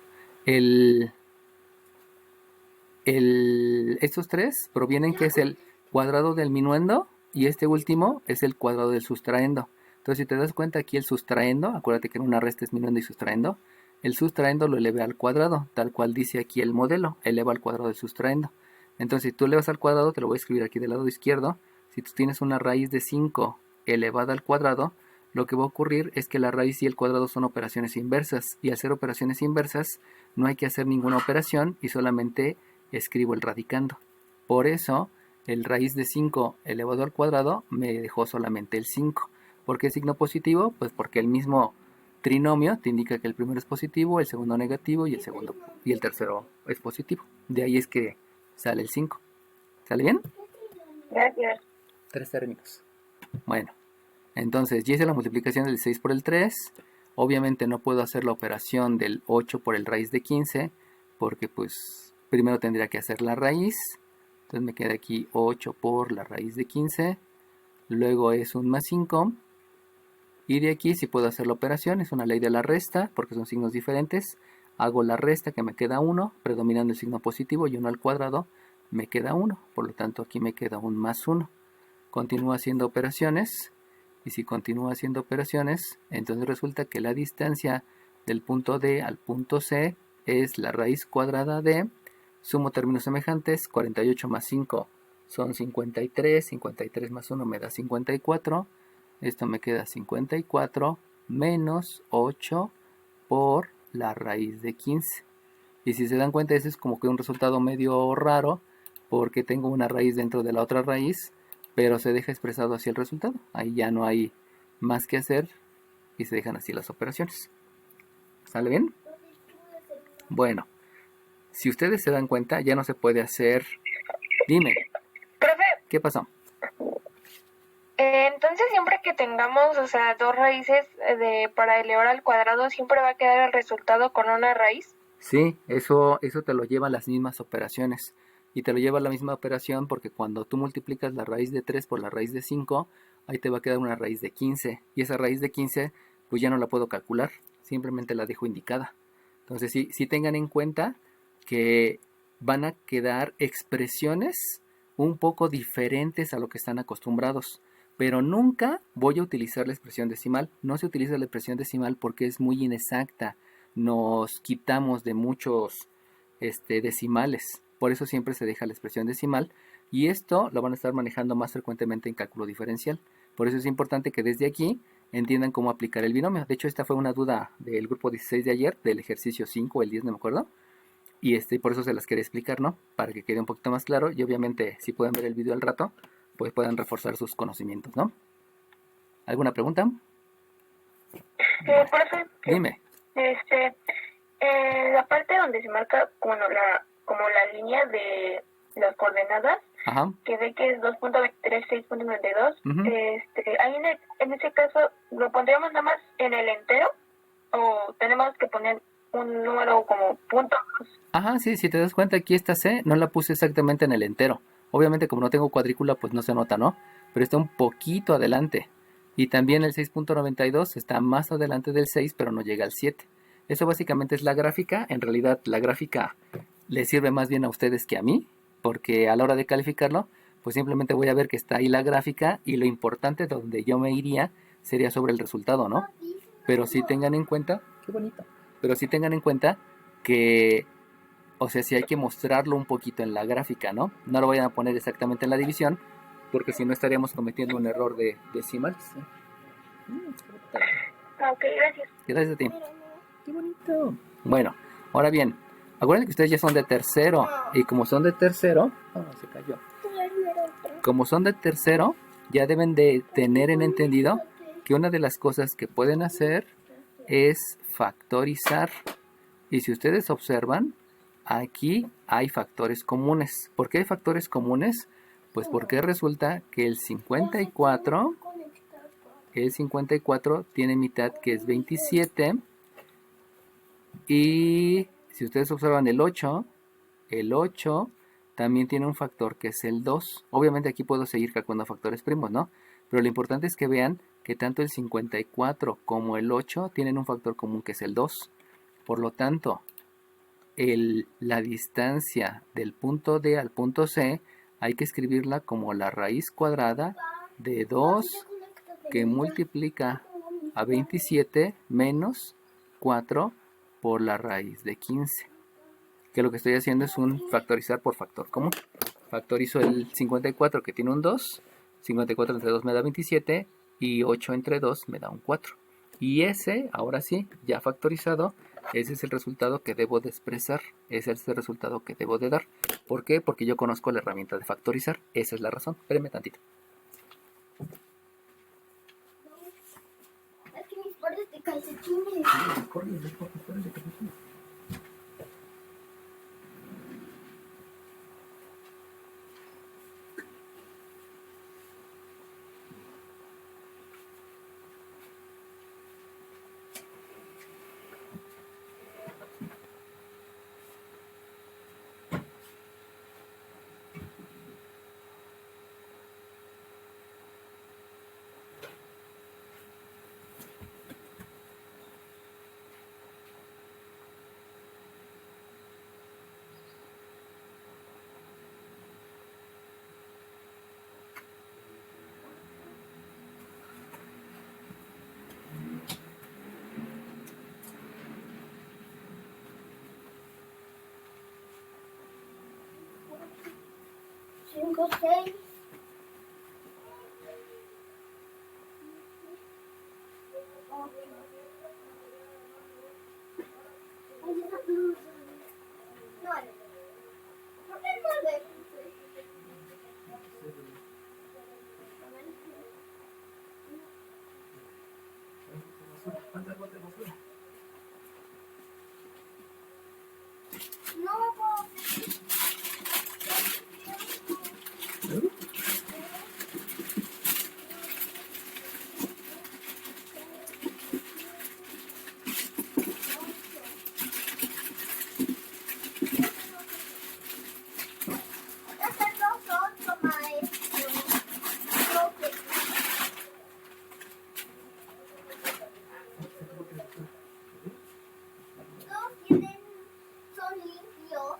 Estos tres provienen que es el cuadrado del minuendo y este último es el cuadrado del sustraendo. Entonces, si te das cuenta aquí el sustraendo, acuérdate que en una resta es minuendo y sustraendo, el sustraendo lo elevé al cuadrado, tal cual dice aquí el modelo, eleva al cuadrado del sustraendo. Entonces, si tú elevas al cuadrado, te lo voy a escribir aquí del lado izquierdo, si tú tienes una raíz de 5 elevada al cuadrado, lo que va a ocurrir es que la raíz y el cuadrado son operaciones inversas, y al ser operaciones inversas no hay que hacer ninguna operación y solamente escribo el radicando. Por eso, el raíz de 5 elevado al cuadrado me dejó solamente el 5. ¿Por qué signo positivo? Pues porque el mismo trinomio te indica que el primero es positivo, el segundo negativo y el tercero es positivo. De ahí es que sale el 5. ¿Sale bien? Gracias. 3 términos. Bueno, entonces ya hice la multiplicación del 6 por el 3. Obviamente no puedo hacer la operación del 8 por el raíz de 15 porque pues primero tendría que hacer la raíz. Entonces me queda aquí 8 por la raíz de 15. Luego es un más 5. Y de aquí sí puedo hacer la operación. Es una ley de la resta porque son signos diferentes. Hago la resta que me queda 1, predominando el signo positivo y 1 al cuadrado. Me queda 1. Por lo tanto aquí me queda un más 1. Continúo haciendo operaciones. Y si continúo haciendo operaciones, entonces resulta que la distancia del punto D al punto C es la raíz cuadrada de, sumo términos semejantes, 48 más 5 son 53, 53 más 1 me da 54, esto me queda 54 menos 8 por la raíz de 15. Y si se dan cuenta, ese es como que un resultado medio raro, porque tengo una raíz dentro de la otra raíz, pero se deja expresado así el resultado. Ahí ya no hay más que hacer y se dejan así las operaciones. ¿Sale bien? Bueno, si ustedes se dan cuenta, ya no se puede hacer... Dime, Profe, ¿qué pasó? entonces siempre que tengamos, o sea, dos raíces para elevar al cuadrado, siempre va a quedar el resultado con una raíz. Sí, eso te lo lleva a las mismas operaciones. Y te lo lleva a la misma operación porque cuando tú multiplicas la raíz de 3 por la raíz de 5, ahí te va a quedar una raíz de 15. Y esa raíz de 15, pues ya no la puedo calcular, simplemente la dejo indicada. Entonces sí tengan en cuenta que van a quedar expresiones un poco diferentes a lo que están acostumbrados. Pero nunca voy a utilizar la expresión decimal. No se utiliza la expresión decimal porque es muy inexacta. Nos quitamos de muchos decimales. Por eso siempre se deja la expresión decimal. Y esto lo van a estar manejando más frecuentemente en cálculo diferencial. Por eso es importante que desde aquí entiendan cómo aplicar el binomio. De hecho, esta fue una duda del grupo 16 de ayer, del ejercicio 5 o el 10, no me acuerdo. Y por eso se las quería explicar, ¿no? Para que quede un poquito más claro. Y obviamente, si pueden ver el video al rato, pues puedan reforzar sus conocimientos, ¿no? ¿Alguna pregunta? Profe, Dime. la parte donde se marca como la línea de las coordenadas, Ajá. que ve que es 2.23, 6.92, Ujú. ahí en ese caso, ¿lo pondríamos nada más en el entero o tenemos que poner un número como puntos? Ajá, sí, si te das cuenta aquí esta C no la puse exactamente en el entero. Obviamente como no tengo cuadrícula pues no se nota, ¿no? Pero está un poquito adelante. Y también el 6.92 está más adelante del 6 pero no llega al 7. Eso básicamente es la gráfica. En realidad la gráfica le sirve más bien a ustedes que a mí, porque a la hora de calificarlo pues simplemente voy a ver que está ahí la gráfica y lo importante donde yo me iría sería sobre el resultado, ¿no? Pero sí tengan en cuenta, qué bonito. Pero sí tengan en cuenta que, o sea, sí hay que mostrarlo un poquito en la gráfica, ¿no? No lo vayan a poner exactamente en la división, porque si no estaríamos cometiendo un error de decimales. Ok, gracias. Gracias a ti. Qué bonito. Bueno, ahora bien, acuérdense que ustedes ya son de tercero, y como son de tercero, se cayó. Como son de tercero, ya deben de tener en entendido que una de las cosas que pueden hacer es factorizar. Y si ustedes observan, aquí hay factores comunes. ¿Por qué hay factores comunes? Pues porque resulta que el 54 tiene mitad que es 27. Y si ustedes observan el 8 también tiene un factor que es el 2. Obviamente aquí puedo seguir calculando factores primos, ¿no? Pero lo importante es que vean que tanto el 54 como el 8 tienen un factor común que es el 2. Por lo tanto, la distancia del punto D al punto C hay que escribirla como la raíz cuadrada de 2 que multiplica a 27 menos 4 por la raíz de 15. Que lo que estoy haciendo es un factorizar por factor común. Factorizo el 54 que tiene un 2. 54 entre 2 me da 27 y 8 entre 2 me da un 4. Y ese, ahora sí, ya factorizado, ese es el resultado que debo de expresar. Ese es el resultado que debo de dar. ¿Por qué? Porque yo conozco la herramienta de factorizar. Esa es la razón. Espérenme tantito. Es que mis pares de calcetines. Cinco, seis. Ay, esa blusa. Nueve. ¿Por qué nueve? No, son limpios.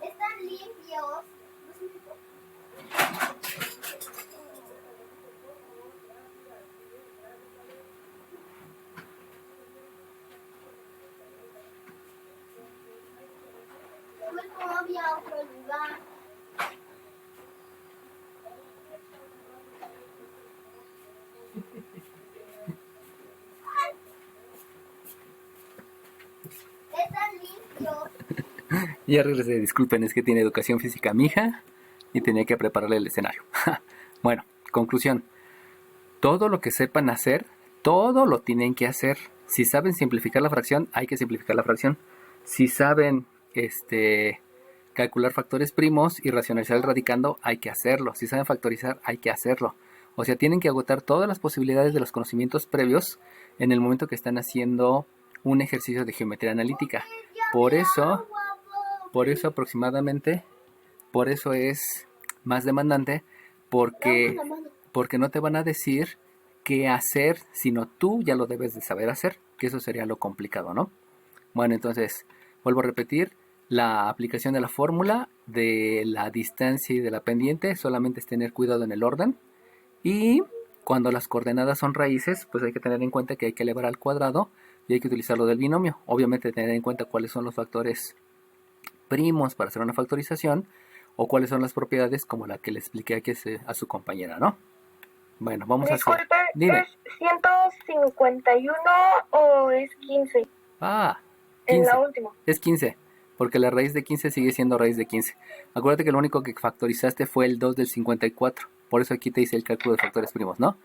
Están limpios. No me había otro lugar. Están limpios. Ya regresé, disculpen, es que tiene educación física mi hija y tenía que prepararle el escenario. Bueno, conclusión. Todo lo que sepan hacer, todo lo tienen que hacer. Si saben simplificar la fracción, hay que simplificar la fracción. Si saben calcular factores primos y racionalizar el radicando, hay que hacerlo. Si saben factorizar, hay que hacerlo. O sea, tienen que agotar todas las posibilidades de los conocimientos previos en el momento que están haciendo un ejercicio de geometría analítica. Por eso aproximadamente, por eso es más demandante, porque no te van a decir qué hacer, sino tú ya lo debes de saber hacer, que eso sería lo complicado, ¿no? Bueno, entonces, vuelvo a repetir, la aplicación de la fórmula de la distancia y de la pendiente solamente es tener cuidado en el orden, y cuando las coordenadas son raíces, pues hay que tener en cuenta que hay que elevar al cuadrado y hay que utilizar lo del binomio. Obviamente tener en cuenta cuáles son los factores primos para hacer una factorización o cuáles son las propiedades como la que le expliqué aquí a su compañera, ¿no? Bueno, vamos Disculpe, a hacer... Dime. ¿es 151 o es 15? Ah, En 15. la última. Es 15, porque la raíz de 15 sigue siendo raíz de 15. Acuérdate que lo único que factorizaste fue el 2 del 54. Por eso aquí te hice el cálculo de factores primos, ¿no?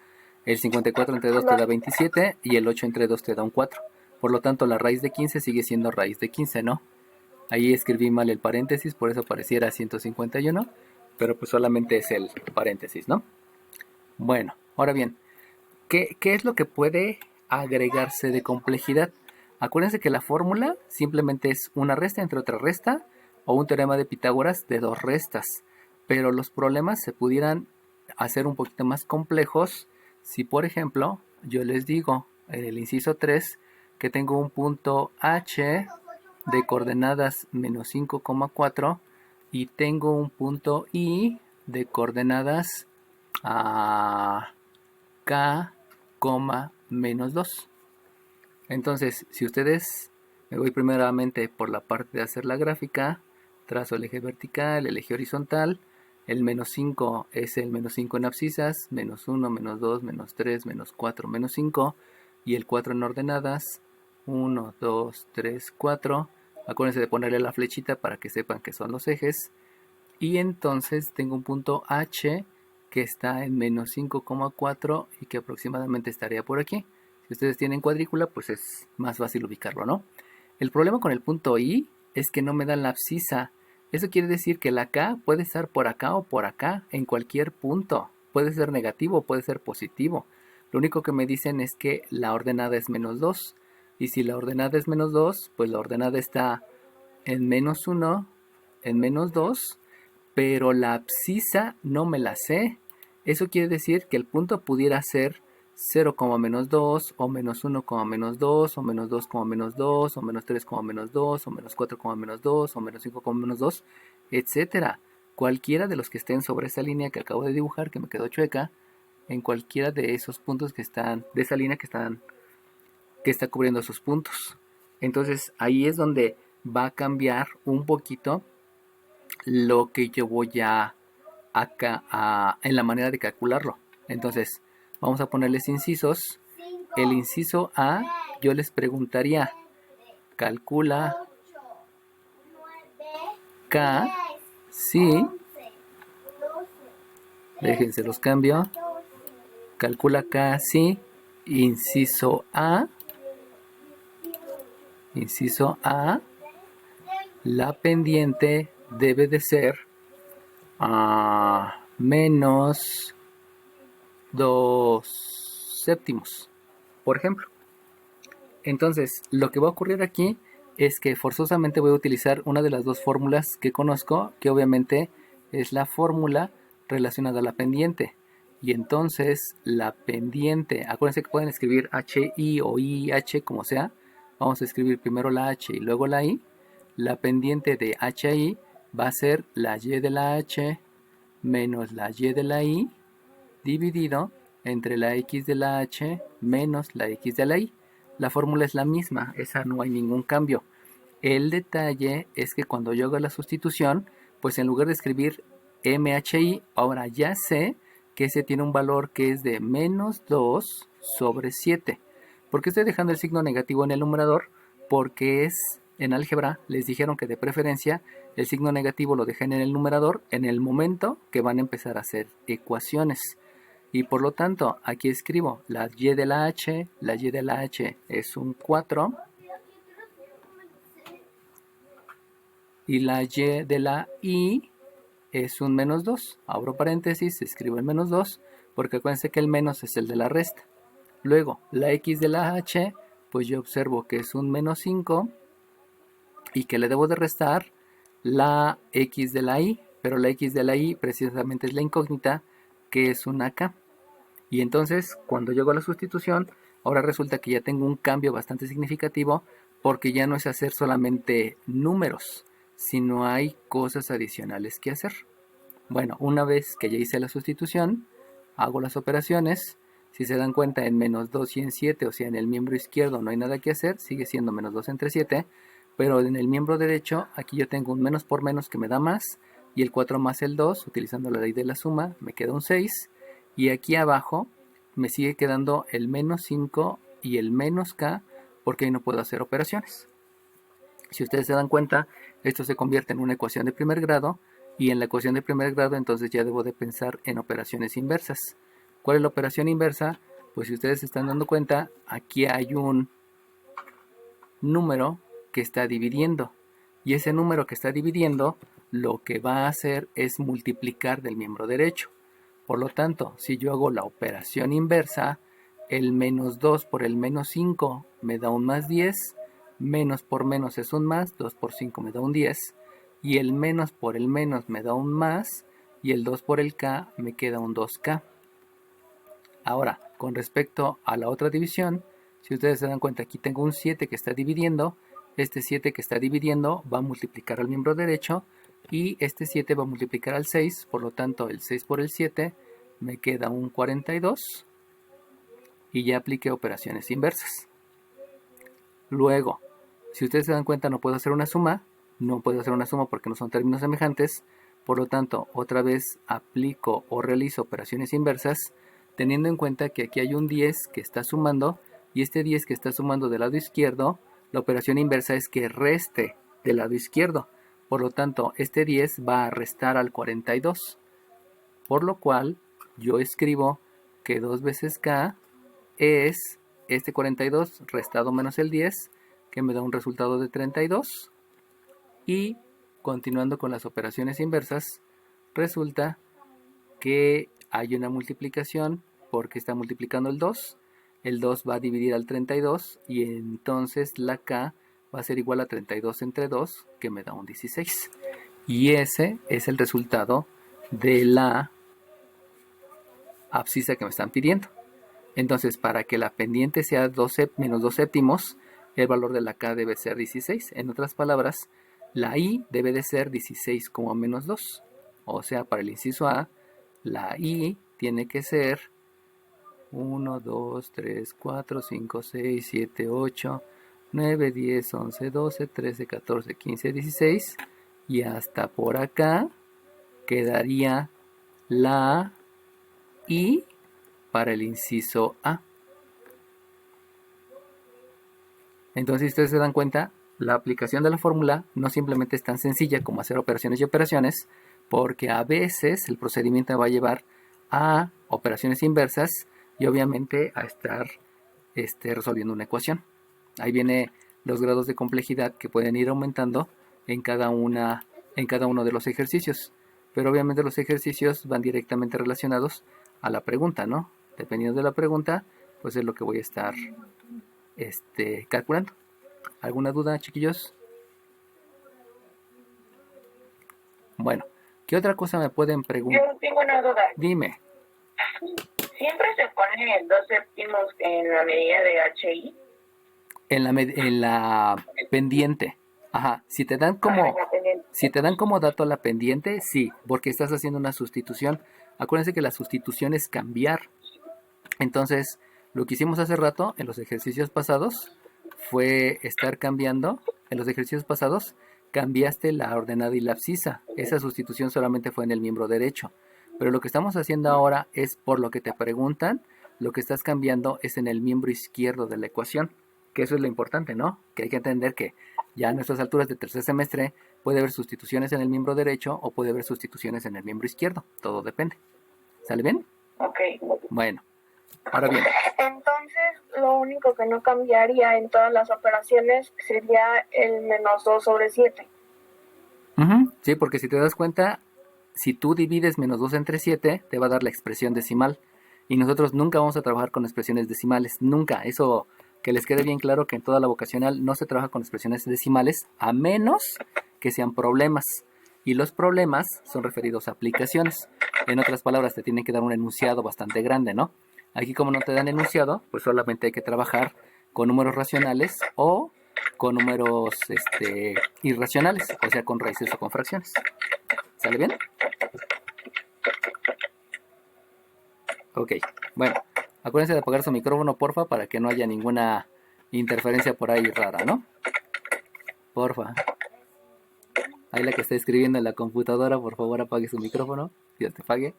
El 54 entre 2 te da 27 y el 8 entre 2 te da un 4. Por lo tanto, la raíz de 15 sigue siendo raíz de 15, ¿no? Ahí escribí mal el paréntesis, por eso pareciera 151, pero pues solamente es el paréntesis, ¿no? Bueno, ahora bien, ¿qué es lo que puede agregarse de complejidad? Acuérdense que la fórmula simplemente es una resta entre otra resta o un teorema de Pitágoras de dos restas, pero los problemas se pudieran hacer un poquito más complejos si, por ejemplo, yo les digo en el inciso 3 que tengo un punto H de coordenadas menos 5,4 y tengo un punto I de coordenadas K, menos 2. Entonces, si ustedes, me voy primeramente por la parte de hacer la gráfica, trazo el eje vertical, el eje horizontal, el menos 5 es el menos 5 en abscisas, menos 1, menos 2, menos 3, menos 4, menos 5, y el 4 en ordenadas, 1, 2, 3, 4. Acuérdense de ponerle la flechita para que sepan que son los ejes. Y entonces tengo un punto H que está en menos 5,4 y que aproximadamente estaría por aquí. Si ustedes tienen cuadrícula, pues es más fácil ubicarlo, ¿no? El problema con el punto I es que no me dan la abscisa. Eso quiere decir que la K puede estar por acá o por acá, en cualquier punto. Puede ser negativo o puede ser positivo. Lo único que me dicen es que la ordenada es menos 2. Y si la ordenada es menos 2, pues la ordenada está en menos 1, en menos 2, pero la abscisa no me la sé. Eso quiere decir que el punto pudiera ser 0, menos 2, o menos 1, menos 2, o menos 2, menos 2, o menos 3, menos 2, o menos 4, menos 2, o menos 5, menos 2, etcétera. Cualquiera de los que estén sobre esa línea que acabo de dibujar, que me quedó chueca, en cualquiera de esos puntos que están, de esa línea que está cubriendo esos puntos. Entonces ahí es donde va a cambiar un poquito lo que yo voy en la manera de calcularlo. Entonces vamos a ponerles incisos. El inciso A, yo les preguntaría, calcula K si, déjense los cambio, calcula K si, inciso A, la pendiente debe de ser menos 2/7, por ejemplo. Entonces, lo que va a ocurrir aquí es que forzosamente voy a utilizar una de las dos fórmulas que conozco, que obviamente es la fórmula relacionada a la pendiente. Y entonces, la pendiente, acuérdense que pueden escribir HI o IH, como sea. Vamos a escribir primero la H y luego la I. La pendiente de HI va a ser la Y de la H menos la Y de la I dividido entre la X de la H menos la X de la I. La fórmula es la misma, esa no hay ningún cambio. El detalle es que cuando yo hago la sustitución, pues en lugar de escribir MHI, ahora ya sé que ese tiene un valor que es de menos 2/7. ¿Por qué estoy dejando el signo negativo en el numerador? Porque en álgebra les dijeron que de preferencia el signo negativo lo dejen en el numerador en el momento que van a empezar a hacer ecuaciones. Y por lo tanto, aquí escribo la Y de la H es un 4 y la Y de la I es un menos 2. Abro paréntesis, escribo el menos 2 porque acuérdense que el menos es el de la resta. Luego, la X de la H, pues yo observo que es un menos 5 y que le debo de restar la X de la I, pero la X de la I precisamente es la incógnita, que es una K. Y entonces, cuando llego a la sustitución, ahora resulta que ya tengo un cambio bastante significativo porque ya no es hacer solamente números, sino hay cosas adicionales que hacer. Bueno, una vez que ya hice la sustitución, hago las operaciones. Si se dan cuenta, en menos 2 y en 7, o sea, en el miembro izquierdo no hay nada que hacer, sigue siendo menos 2 entre 7, pero en el miembro derecho, aquí yo tengo un menos por menos que me da más, y el 4 más el 2, utilizando la ley de la suma, me queda un 6, y aquí abajo me sigue quedando el menos 5 y el menos K, porque ahí no puedo hacer operaciones. Si ustedes se dan cuenta, esto se convierte en una ecuación de primer grado, y en la ecuación de primer grado entonces ya debo de pensar en operaciones inversas. ¿Cuál es la operación inversa? Pues si ustedes se están dando cuenta, aquí hay un número que está dividiendo. Y ese número que está dividiendo lo que va a hacer es multiplicar del miembro derecho. Por lo tanto, si yo hago la operación inversa, el menos 2 por el menos 5 me da un más 10, menos por menos es un más, 2 por 5 me da un 10, y el menos por el menos me da un más, y el 2 por el k me queda un 2k. Ahora, con respecto a la otra división, si ustedes se dan cuenta, aquí tengo un 7 que está dividiendo, este 7 que está dividiendo va a multiplicar al miembro derecho, y este 7 va a multiplicar al 6, por lo tanto el 6 por el 7 me queda un 42, y ya apliqué operaciones inversas. Luego, si ustedes se dan cuenta, no puedo hacer una suma porque no son términos semejantes, por lo tanto otra vez aplico o realizo operaciones inversas, teniendo en cuenta que aquí hay un 10 que está sumando, y este 10 que está sumando del lado izquierdo, la operación inversa es que reste del lado izquierdo. Por lo tanto, este 10 va a restar al 42. Por lo cual, yo escribo que 2 veces k es este 42 restado menos el 10, que me da un resultado de 32. Y, continuando con las operaciones inversas, resulta que hay una multiplicación porque está multiplicando el 2. El 2 va a dividir al 32 y entonces la k va a ser igual a 32 entre 2, que me da un 16. Y ese es el resultado de la abscisa que me están pidiendo. Entonces, para que la pendiente sea menos 2 séptimos, el valor de la k debe ser 16. En otras palabras, la i debe de ser 16 como menos 2. O sea, para el inciso A, la i tiene que ser 1, 2, 3, 4, 5, 6, 7, 8, 9, 10, 11, 12, 13, 14, 15, 16. Y hasta por acá quedaría la i para el inciso A. Entonces, si ustedes se dan cuenta, la aplicación de la fórmula no simplemente es tan sencilla como hacer operaciones y operaciones, porque a veces el procedimiento va a llevar a operaciones inversas y obviamente a estar resolviendo una ecuación. Ahí viene los grados de complejidad que pueden ir aumentando en cada uno de los ejercicios. Pero obviamente los ejercicios van directamente relacionados a la pregunta, ¿no? Dependiendo de la pregunta, pues es lo que voy a estar calculando. ¿Alguna duda, chiquillos? Bueno, ¿qué otra cosa me pueden preguntar? Yo tengo una duda. Dime. ¿Siempre se pone 2 séptimos en la medida de HI? En la pendiente. Ajá. Si te dan como dato la pendiente, sí, porque estás haciendo una sustitución. Acuérdense que la sustitución es cambiar. Entonces, lo que hicimos hace rato en los ejercicios pasados fue estar cambiando. En los ejercicios pasados cambiaste la ordenada y la abscisa. Esa sustitución solamente fue en el miembro derecho. Pero lo que estamos haciendo ahora es por lo que te preguntan, lo que estás cambiando es en el miembro izquierdo de la ecuación. Que eso es lo importante, ¿no? Que hay que entender que ya a nuestras alturas de tercer semestre puede haber sustituciones en el miembro derecho o puede haber sustituciones en el miembro izquierdo. Todo depende. ¿Sale bien? Ok. Bueno, ahora bien. Entonces, lo único que no cambiaría en todas las operaciones sería el menos 2 sobre 7. Sí, porque si te das cuenta, si tú divides menos 2 entre 7, te va a dar la expresión decimal. Y nosotros nunca vamos a trabajar con expresiones decimales. Nunca. Eso, que les quede bien claro que en toda la vocacional no se trabaja con expresiones decimales, a menos que sean problemas. Y los problemas son referidos a aplicaciones. En otras palabras, te tienen que dar un enunciado bastante grande, ¿no? Aquí, como no te dan enunciado, pues solamente hay que trabajar con números racionales o con números irracionales, o sea, con raíces o con fracciones. ¿Sale bien? Ok, bueno, acuérdense de apagar su micrófono, porfa, para que no haya ninguna interferencia por ahí rara, ¿no? Porfa. Ahí la que está escribiendo en la computadora, por favor apague su micrófono. Dios te pague.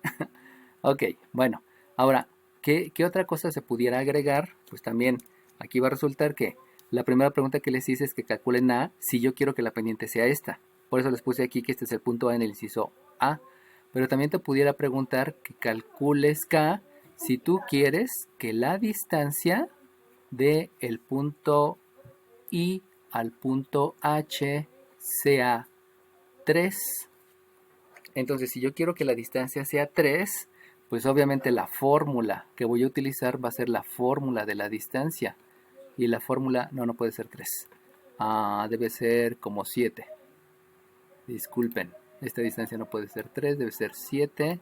Ok, bueno, ahora, ¿qué otra cosa se pudiera agregar? Pues también aquí va a resultar que la primera pregunta que les hice es que calculen A si yo quiero que la pendiente sea esta. Por eso les puse aquí que este es el punto A en el inciso A. Pero también te pudiera preguntar que calcules K si tú quieres que la distancia del punto I al punto H sea 3. Entonces, si yo quiero que la distancia sea 3, pues obviamente la fórmula que voy a utilizar va a ser la fórmula de la distancia. Y la fórmula, no puede ser 3. Debe ser como 7. Disculpen, esta distancia no puede ser 3, debe ser 7.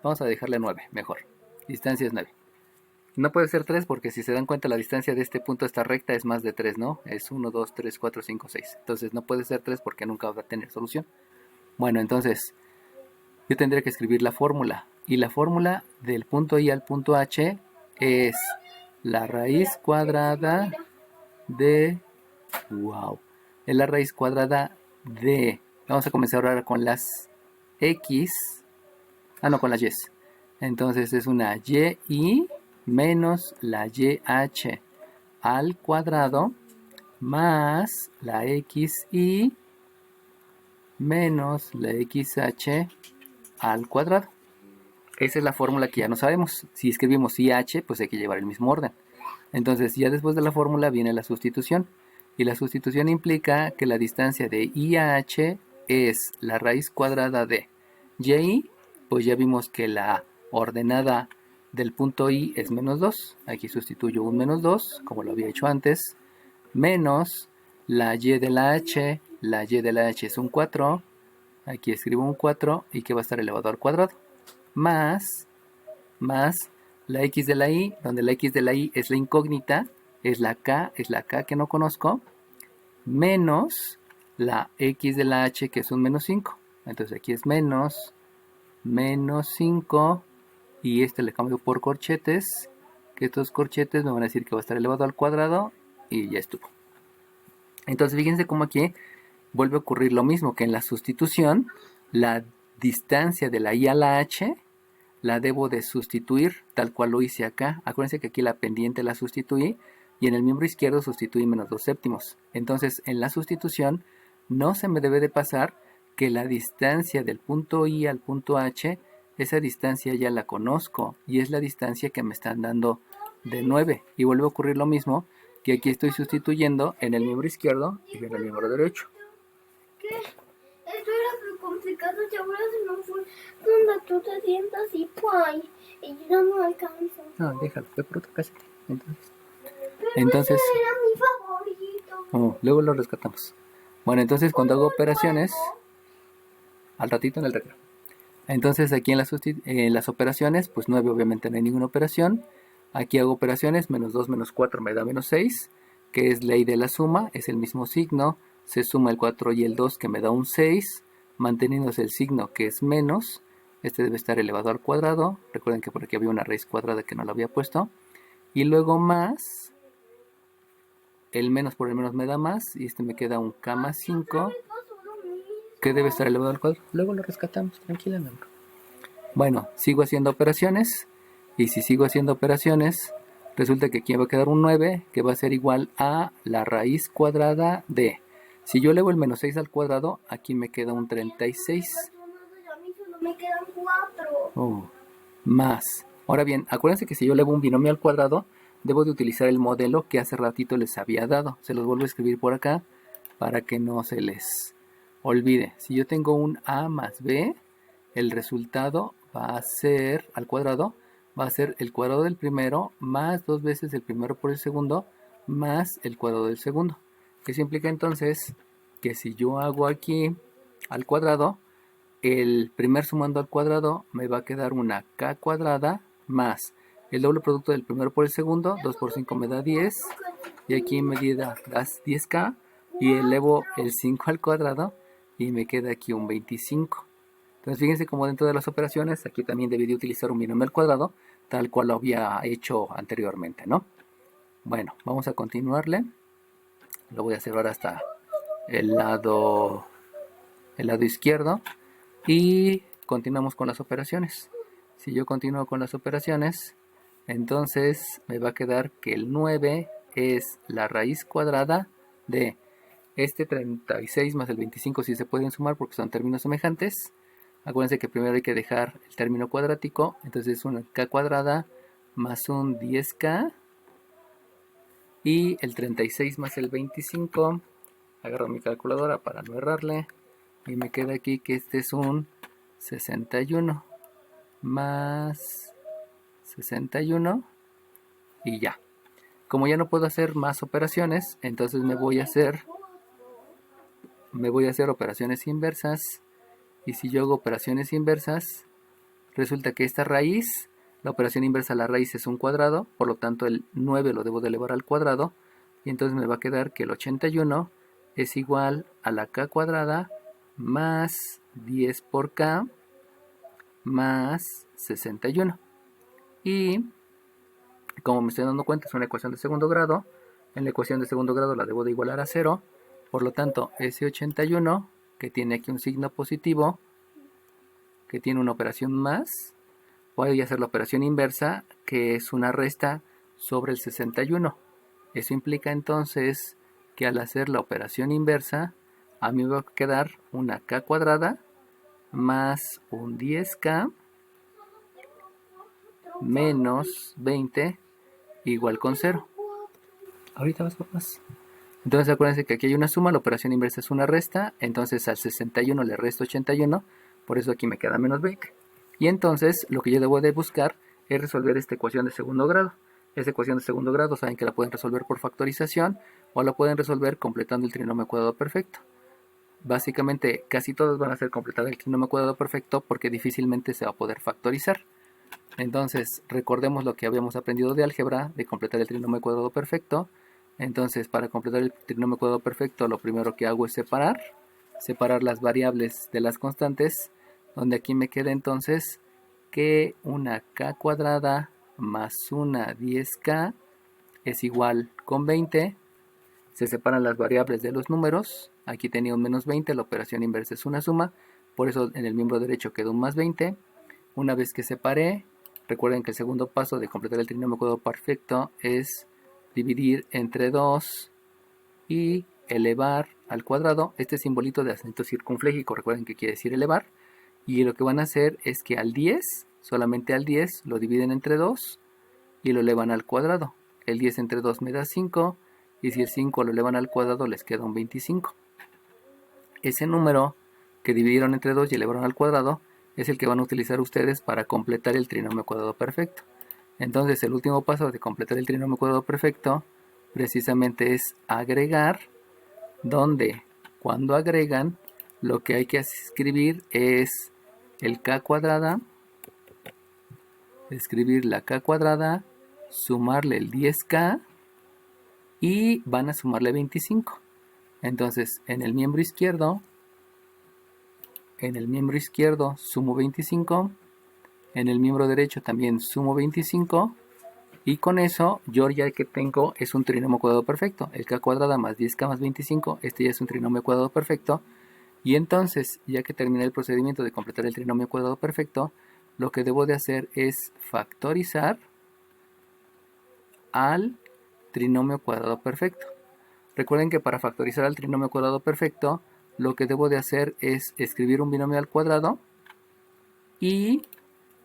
Vamos a dejarle 9, mejor. Distancia es 9. No puede ser 3 porque si se dan cuenta la distancia de este punto a esta recta es más de 3, ¿no? Es 1, 2, 3, 4, 5, 6. Entonces no puede ser 3 porque nunca va a tener solución. Bueno, entonces yo tendría que escribir la fórmula. Y la fórmula del punto I al punto H es la raíz cuadrada de... ¡Wow! Es la raíz cuadrada de... Vamos a comenzar ahora con las X. No, con las Y. Entonces es una YI menos la YH al cuadrado más la XI menos la XH al cuadrado. Esa es la fórmula que ya no sabemos. Si escribimos IH, pues hay que llevar el mismo orden. Entonces ya después de la fórmula viene la sustitución. Y la sustitución implica que la distancia de IH es la raíz cuadrada de YI. Pues ya vimos que la ordenada del punto I es menos 2. Aquí sustituyo un menos 2, como lo había hecho antes. Menos la Y de la H. La Y de la H es un 4. Aquí escribo un 4 y que va a estar elevado al cuadrado. Más la X de la Y, donde la X de la Y es la incógnita, es la K que no conozco, menos la X de la H que es un menos 5. Entonces aquí es menos 5 y este le cambio por corchetes, que estos corchetes me van a decir que va a estar elevado al cuadrado y ya estuvo. Entonces fíjense cómo aquí vuelve a ocurrir lo mismo que en la sustitución. La distancia de la I a la H la debo de sustituir tal cual lo hice acá. Acuérdense que aquí la pendiente la sustituí y en el miembro izquierdo sustituí menos 2 séptimos. Entonces en la sustitución no se me debe de pasar que la distancia del punto I al punto H, esa distancia ya la conozco y es la distancia que me están dando de 9. Y vuelve a ocurrir lo mismo que aquí estoy sustituyendo en el miembro izquierdo y en el miembro derecho. ¿Qué? Esto era muy complicado, y ahora se nos fue donde tú te sientas y pues, y yo no alcanzo. No, déjalo, fue por otra caseta. Pero Entonces, ese era mi favorito. luego lo rescatamos. Bueno, entonces cuando hago operaciones, al ratito en el recreo. Entonces aquí en las operaciones, pues 9 obviamente no hay ninguna operación. Aquí hago operaciones, menos 2 menos 4 me da menos 6, que es ley de la suma, es el mismo signo. Se suma el 4 y el 2 que me da un 6, manteniéndose el signo que es menos. Este debe estar elevado al cuadrado. Recuerden que por aquí había una raíz cuadrada que no la había puesto. Y luego más, el menos por el menos me da más, y este me queda un K más 5, que debe estar elevado al cuadrado. Luego lo rescatamos, tranquilamente. Bueno, sigo haciendo operaciones, y si sigo haciendo operaciones, resulta que aquí va a quedar un 9, que va a ser igual a la raíz cuadrada de... Si yo elevo el menos 6 al cuadrado, aquí me queda un 36. A mí solo me quedan 4. Más. Ahora bien, acuérdense que si yo elevo un binomio al cuadrado, debo de utilizar el modelo que hace ratito les había dado. Se los vuelvo a escribir por acá para que no se les olvide. Si yo tengo un A más B, el resultado va a ser, al cuadrado, va a ser el cuadrado del primero más 2 veces el primero por el segundo más el cuadrado del segundo. Eso implica entonces que si yo hago aquí al cuadrado, el primer sumando al cuadrado me va a quedar una K cuadrada más el doble producto del primero por el segundo, 2 por 5 me da 10, y aquí me da 10K, y elevo el 5 al cuadrado, y me queda aquí un 25. Entonces fíjense como dentro de las operaciones, aquí también debí de utilizar un binomio al cuadrado, tal cual lo había hecho anteriormente, ¿no? Bueno, vamos a continuarle. Lo voy a hacer ahora hasta el lado izquierdo y continuamos con las operaciones. Si yo continúo con las operaciones, entonces me va a quedar que el 9 es la raíz cuadrada de este 36 más el 25, si se pueden sumar porque son términos semejantes. Acuérdense que primero hay que dejar el término cuadrático, entonces es una K cuadrada más un 10K. Y el 36 más el 25, agarro mi calculadora para no errarle, y me queda aquí que este es un 61 más 61 y ya. Como ya no puedo hacer más operaciones, entonces me voy a hacer operaciones inversas. Y si yo hago operaciones inversas, resulta que esta raíz, la operación inversa a la raíz es un cuadrado, por lo tanto el 9 lo debo de elevar al cuadrado, y entonces me va a quedar que el 81 es igual a la k cuadrada más 10 por k más 61. Y como me estoy dando cuenta, es una ecuación de segundo grado. En la ecuación de segundo grado la debo de igualar a 0. Por lo tanto, ese 81, que tiene aquí un signo positivo, que tiene una operación más, voy a hacer la operación inversa, que es una resta sobre el 61. Eso implica entonces que al hacer la operación inversa, a mí me va a quedar una k cuadrada más un 10k menos 20 igual con 0. Ahorita vas por más. Entonces acuérdense que aquí hay una suma, la operación inversa es una resta, entonces al 61 le resto 81, por eso aquí me queda menos 20. Y entonces lo que yo debo de buscar es resolver esta ecuación de segundo grado. Esta ecuación de segundo grado saben que la pueden resolver por factorización o la pueden resolver completando el trinomio cuadrado perfecto. Básicamente casi todos van a ser completar el trinomio cuadrado perfecto porque difícilmente se va a poder factorizar. Entonces recordemos lo que habíamos aprendido de álgebra, de completar el trinomio cuadrado perfecto. Entonces para completar el trinomio cuadrado perfecto lo primero que hago es separar las variables de las constantes, donde aquí me queda entonces que una k cuadrada más una 10k es igual con 20. Se separan las variables de los números, aquí tenía un menos 20, la operación inversa es una suma, por eso en el miembro derecho quedó un más 20. Una vez que separé, recuerden que el segundo paso de completar el trinomio cuadrado perfecto es dividir entre 2 y elevar al cuadrado. Este simbolito de acento circunflejico, recuerden que quiere decir elevar. Y lo que van a hacer es que al 10, solamente al 10, lo dividen entre 2 y lo elevan al cuadrado. El 10 entre 2 me da 5, y si el 5 lo elevan al cuadrado les queda un 25. Ese número que dividieron entre 2 y elevaron al cuadrado es el que van a utilizar ustedes para completar el trinomio cuadrado perfecto. Entonces el último paso de completar el trinomio cuadrado perfecto precisamente es agregar, donde cuando agregan lo que hay que escribir es el k cuadrada, escribir la k cuadrada, sumarle el 10k y van a sumarle 25. Entonces en el miembro izquierdo sumo 25, en el miembro derecho también sumo 25, y con eso yo ya que tengo es un trinomio cuadrado perfecto. El k cuadrada más 10k más 25, este ya es un trinomio cuadrado perfecto. Y entonces, ya que terminé el procedimiento de completar el trinomio cuadrado perfecto, lo que debo de hacer es factorizar al trinomio cuadrado perfecto. Recuerden que para factorizar al trinomio cuadrado perfecto, lo que debo de hacer es escribir un binomio al cuadrado y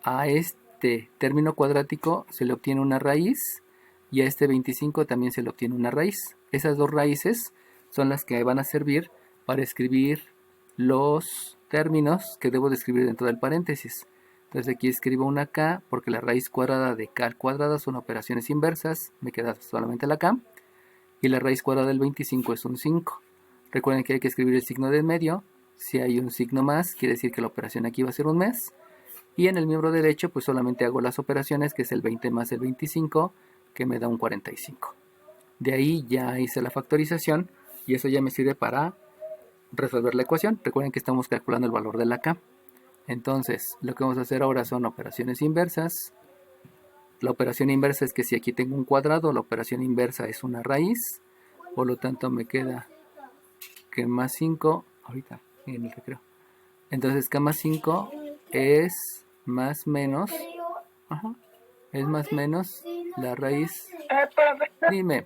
a este término cuadrático se le obtiene una raíz y a este 25 también se le obtiene una raíz. Esas dos raíces son las que van a servir para escribir los términos que debo de escribir dentro del paréntesis. Entonces aquí escribo una k porque la raíz cuadrada de k al cuadrado son operaciones inversas, me queda solamente la k, y la raíz cuadrada del 25 es un 5. Recuerden que hay que escribir el signo de en medio. Si hay un signo más, quiere decir que la operación aquí va a ser un mes. Y en el miembro derecho, pues solamente hago las operaciones, que es el 20 más el 25, que me da un 45. De ahí ya hice la factorización y eso ya me sirve para resolver la ecuación. Recuerden que estamos calculando el valor de la k. Entonces, lo que vamos a hacer ahora son operaciones inversas. La operación inversa es que si aquí tengo un cuadrado, la operación inversa es una raíz. Por lo tanto, me queda que más 5, ahorita en el recreo. Entonces, k más 5 es más menos, es más menos la raíz. Profesor, Dime.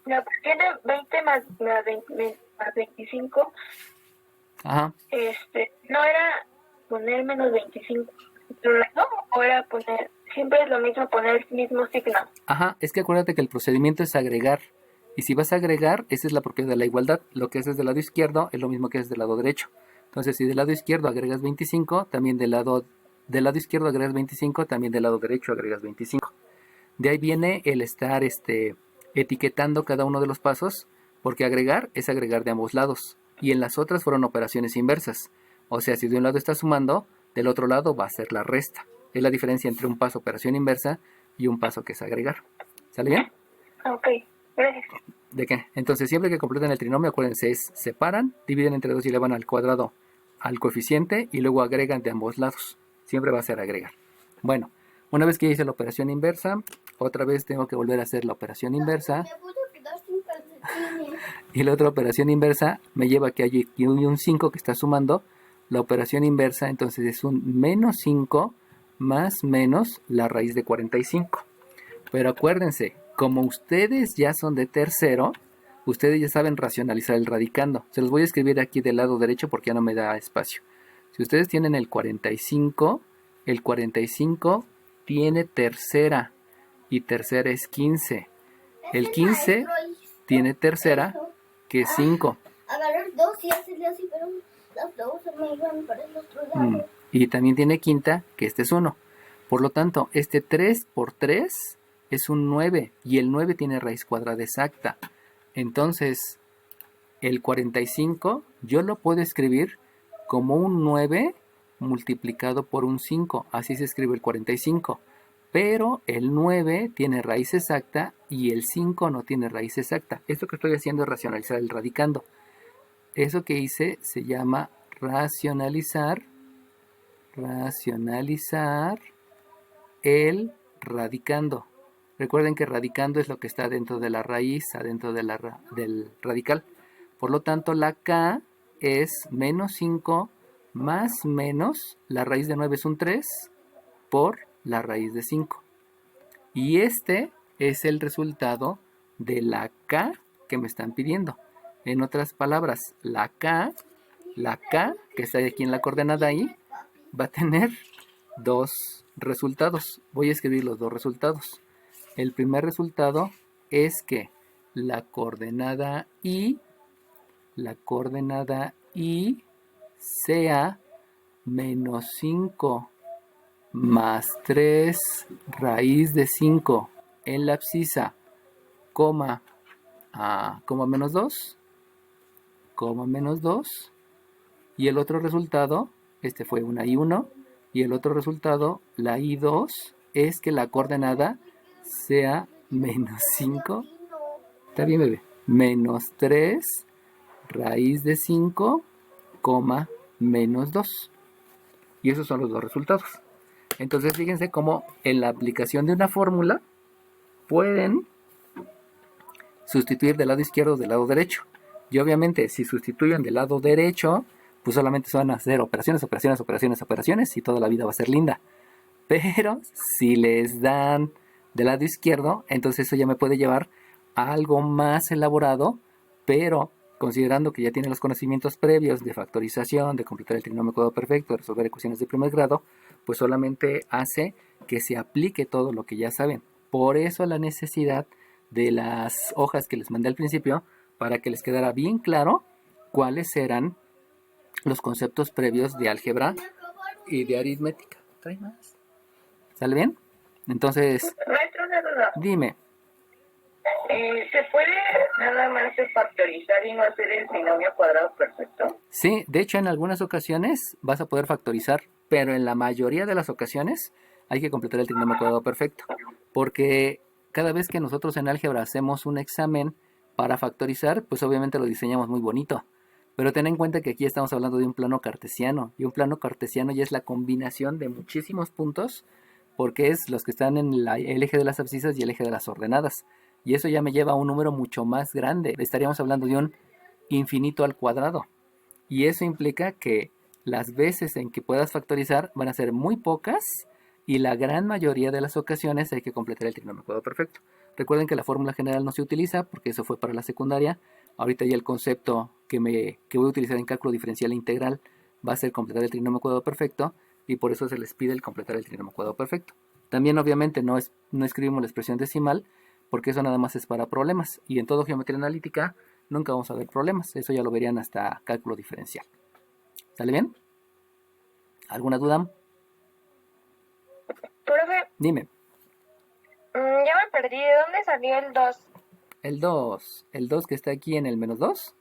la cuestión de 20 más 25, Ajá. no era poner menos 25 ¿no? O era poner siempre es lo mismo poner el mismo signo. Ajá, es que acuérdate que el procedimiento es agregar. Y si vas a agregar, esa es la propiedad de la igualdad. Lo que haces del lado izquierdo es lo mismo que haces del lado derecho. Entonces, si del lado izquierdo agregas 25, también del lado izquierdo agregas 25, también del lado derecho agregas 25. De ahí viene el estar etiquetando cada uno de los pasos, porque agregar es agregar de ambos lados. Y en las otras fueron operaciones inversas. O sea, si de un lado está sumando, del otro lado va a ser la resta. Es la diferencia entre un paso operación inversa y un paso que es agregar. ¿Sale bien? Ok, gracias. ¿De qué? Entonces, siempre que completen el trinomio, acuérdense, separan, dividen entre 2 y elevan al cuadrado al coeficiente y luego agregan de ambos lados. Siempre va a ser agregar. Bueno, una vez que hice la operación inversa, otra vez tengo que volver a hacer la operación inversa. Me puedo quedar sin calcetines. Y la otra operación inversa me lleva a que hay aquí un 5 que está sumando. La operación inversa entonces es un menos 5 más menos la raíz de 45. Pero acuérdense, como ustedes ya son de tercero, ustedes ya saben racionalizar el radicando. Se los voy a escribir aquí del lado derecho porque ya no me da espacio. Si ustedes tienen el 45 tiene tercera y tercera es 15. El 15 tiene tercera que es 5. Agarrar dos y hacerle así, pero las dos se me iban para el otro lado. Y también tiene quinta, que este es 1. Por lo tanto, este 3 por 3 es un 9 y el 9 tiene raíz cuadrada exacta. Entonces, el 45 yo lo puedo escribir como un 9 multiplicado por un 5. Así se escribe el 45. Pero el 9 tiene raíz exacta y el 5 no tiene raíz exacta. Esto que estoy haciendo es racionalizar el radicando. Eso que hice se llama racionalizar el radicando. Recuerden que radicando es lo que está dentro de la raíz, adentro de del radical. Por lo tanto, la K es menos 5 más menos, la raíz de 9 es un 3, por la raíz de 5. Y este es el resultado de la K que me están pidiendo. En otras palabras, la K, que está aquí en la coordenada I, va a tener dos resultados. Voy a escribir los dos resultados. El primer resultado es que la coordenada I sea menos 5 más 3 raíz de 5 en la abscisa, coma menos 2, y el otro resultado, este fue una I1, y el otro resultado, la I2, es que la coordenada sea menos 5, está bien bebé, menos 3 raíz de 5, menos 2. Y esos son los dos resultados. Entonces fíjense cómo en la aplicación de una fórmula pueden sustituir del lado izquierdo del lado derecho. Y obviamente si sustituyen del lado derecho, pues solamente se van a hacer operaciones y toda la vida va a ser linda. Pero si les dan del lado izquierdo, entonces eso ya me puede llevar a algo más elaborado, pero considerando que ya tienen los conocimientos previos de factorización, de completar el trinomio cuadrado perfecto, de resolver ecuaciones de primer grado, pues solamente hace que se aplique todo lo que ya saben. Por eso la necesidad de las hojas que les mandé al principio, para que les quedara bien claro cuáles eran los conceptos previos de álgebra y de aritmética. ¿Trae más? ¿Sale bien? Entonces, Maestro, una duda. dime. ¿Se puede nada más factorizar y no hacer el trinomio cuadrado perfecto? Sí, de hecho en algunas ocasiones vas a poder factorizar, pero en la mayoría de las ocasiones hay que completar el trinomio cuadrado perfecto, porque cada vez que nosotros en álgebra hacemos un examen para factorizar, pues obviamente lo diseñamos muy bonito, pero ten en cuenta que aquí estamos hablando de un plano cartesiano, y un plano cartesiano ya es la combinación de muchísimos puntos, porque es los que están en el eje de las abscisas y el eje de las ordenadas. Y eso ya me lleva a un número mucho más grande. Estaríamos hablando de un infinito al cuadrado. Y eso implica que las veces en que puedas factorizar van a ser muy pocas y la gran mayoría de las ocasiones hay que completar el trinomio cuadrado perfecto. Recuerden que la fórmula general no se utiliza porque eso fue para la secundaria. Ahorita ya el concepto que voy a utilizar en cálculo diferencial e integral va a ser completar el trinomio cuadrado perfecto y por eso se les pide el completar el trinomio cuadrado perfecto. También obviamente no escribimos la expresión decimal, porque eso nada más es para problemas. Y en todo geometría analítica nunca vamos a ver problemas. Eso ya lo verían hasta cálculo diferencial. ¿Sale bien? ¿Alguna duda? Profe, Dime. ya me perdí. ¿De dónde salió el 2? El 2 que está aquí en el menos 2.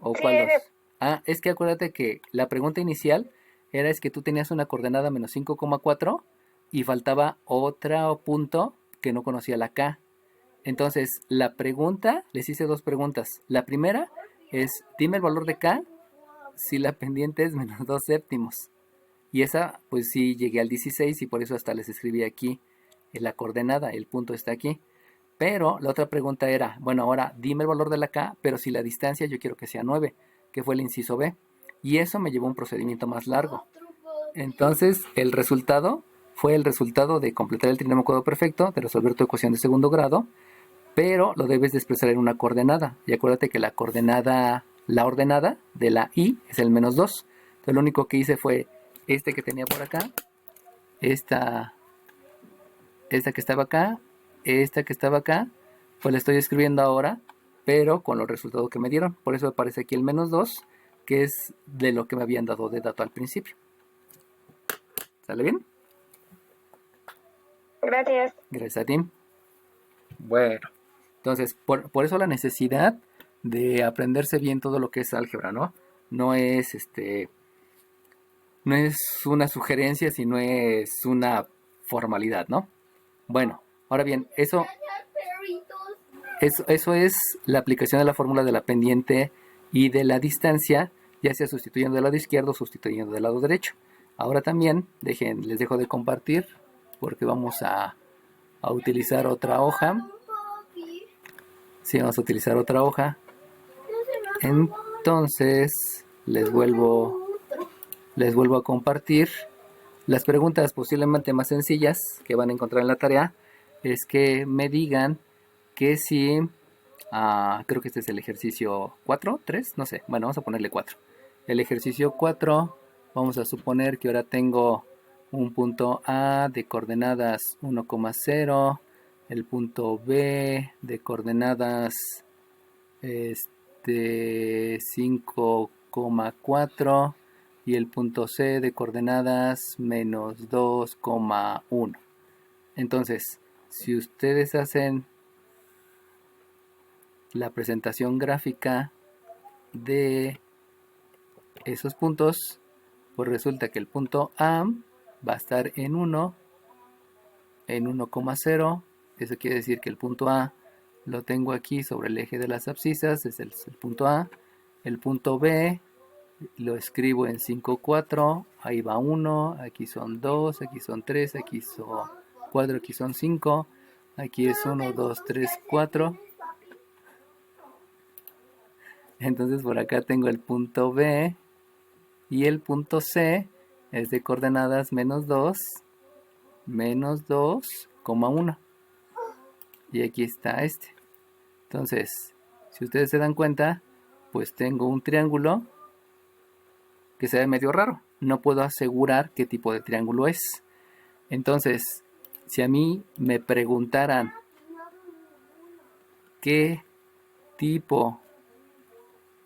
¿O Sí, cuál 2? ese. Ah, es que acuérdate que la pregunta inicial era es que tú tenías una coordenada menos 5,4 y faltaba otro punto que no conocía la K. Entonces, la pregunta, les hice dos preguntas. La primera es, dime el valor de K si la pendiente es menos 2 séptimos. Y esa, pues sí, llegué al 16 y por eso hasta les escribí aquí en la coordenada, el punto está aquí. Pero la otra pregunta era, bueno, ahora dime el valor de la K, pero si la distancia yo quiero que sea 9, que fue el inciso B. Y eso me llevó a un procedimiento más largo. Entonces, el resultado fue el resultado de completar el trinómico cuadrado perfecto, de resolver tu ecuación de segundo grado, pero lo debes de expresar en una coordenada. Y acuérdate que la ordenada de la I es el menos 2. Entonces, lo único que hice fue este que tenía por acá, esta que estaba acá, esta que estaba acá, pues la estoy escribiendo ahora, pero con los resultados que me dieron. Por eso aparece aquí el menos 2, que es de lo que me habían dado de dato al principio. ¿Sale bien? Gracias. Gracias a ti. Bueno, entonces, por eso la necesidad de aprenderse bien todo lo que es álgebra, ¿no? No es una sugerencia, sino es una formalidad, ¿no? Bueno, ahora bien, eso es la aplicación de la fórmula de la pendiente y de la distancia, ya sea sustituyendo del lado izquierdo o sustituyendo del lado derecho. Ahora también, les dejo de compartir, porque vamos a utilizar otra hoja. Sí, vamos a utilizar otra hoja. Entonces, les vuelvo a compartir. Las preguntas posiblemente más sencillas que van a encontrar en la tarea es que me digan que si, creo que este es el ejercicio 4, 3, no sé, bueno, vamos a ponerle 4. El ejercicio 4, vamos a suponer que ahora tengo un punto A de coordenadas 1,0, el punto B de coordenadas 5,4 y el punto C de coordenadas menos 2,1. Entonces, si ustedes hacen la presentación gráfica de esos puntos, pues resulta que el punto A va a estar en 1, en 1,0. Eso quiere decir que el punto A lo tengo aquí sobre el eje de las abscisas, es el punto A. El punto B lo escribo en 5,4, ahí va 1, aquí son 2, aquí son 3, aquí son 4, aquí son 5, aquí es 1, 2, 3, 4. Entonces por acá tengo el punto B y el punto C es de coordenadas menos 2, menos 2,1. Y aquí está este. Entonces, si ustedes se dan cuenta, pues tengo un triángulo que se ve medio raro. No puedo asegurar qué tipo de triángulo es. Entonces, si a mí me preguntaran qué tipo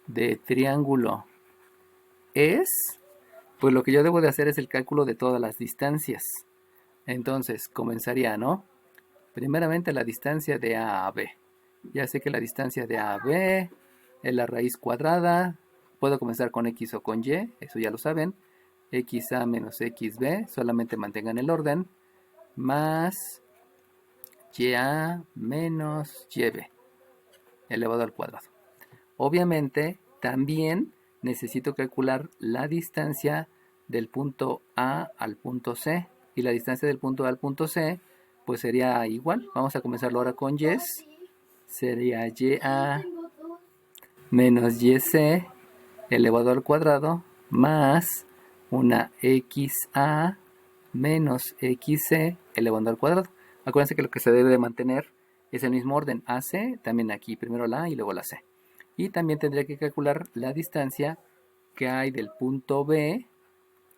de triángulo es, pues lo que yo debo de hacer es el cálculo de todas las distancias. Entonces, comenzaría, ¿no? Primeramente la distancia de A a B. Ya sé que la distancia de A a B es la raíz cuadrada. Puedo comenzar con X o con Y, eso ya lo saben. XA menos XB, solamente mantengan el orden. Más YA menos YB, elevado al cuadrado. Obviamente, también necesito calcular la distancia del punto A al punto C. Y la distancia del punto A al punto C, pues sería igual. Vamos a comenzarlo ahora con Y. Sería YA menos YC elevado al cuadrado más una XA menos XC elevado al cuadrado. Acuérdense que lo que se debe de mantener es el mismo orden. AC, también aquí, primero la A y luego la C. Y también tendría que calcular la distancia que hay del punto B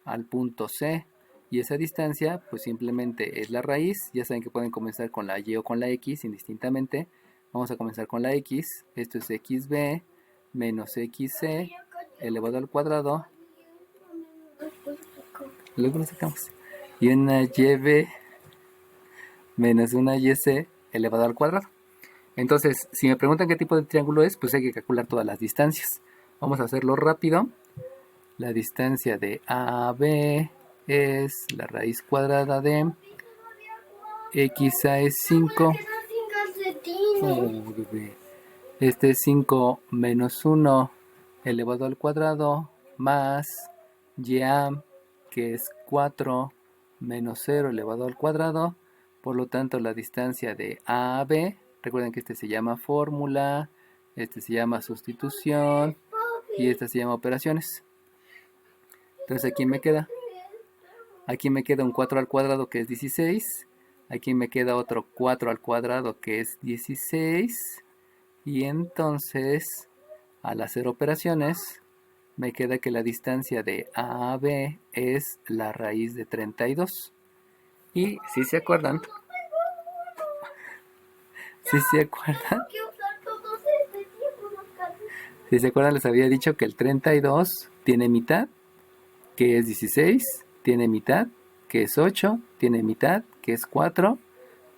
al punto C. Y esa distancia pues simplemente es la raíz. Ya saben que pueden comenzar con la y o con la x indistintamente. Vamos a comenzar con la x. Esto es xb menos xc elevado al cuadrado. Luego lo sacamos. Y una yb menos una yc elevado al cuadrado. Entonces, si me preguntan qué tipo de triángulo es, pues hay que calcular todas las distancias. Vamos a hacerlo rápido. La distancia de AB es la raíz cuadrada de XA es 5. Este es 5 menos 1 elevado al cuadrado más YA, que es 4 menos 0 elevado al cuadrado. Por lo tanto, la distancia de A a B, recuerden que este se llama fórmula, este se llama sustitución y este se llama operaciones. Entonces aquí me queda un 4 al cuadrado que es 16. Aquí me queda otro 4 al cuadrado que es 16. Y entonces, al hacer operaciones, me queda que la distancia de A a B es la raíz de 32. Y si se acuerdan, les había dicho que el 32 tiene mitad, que es 16, tiene mitad, que es 8, tiene mitad, que es 4,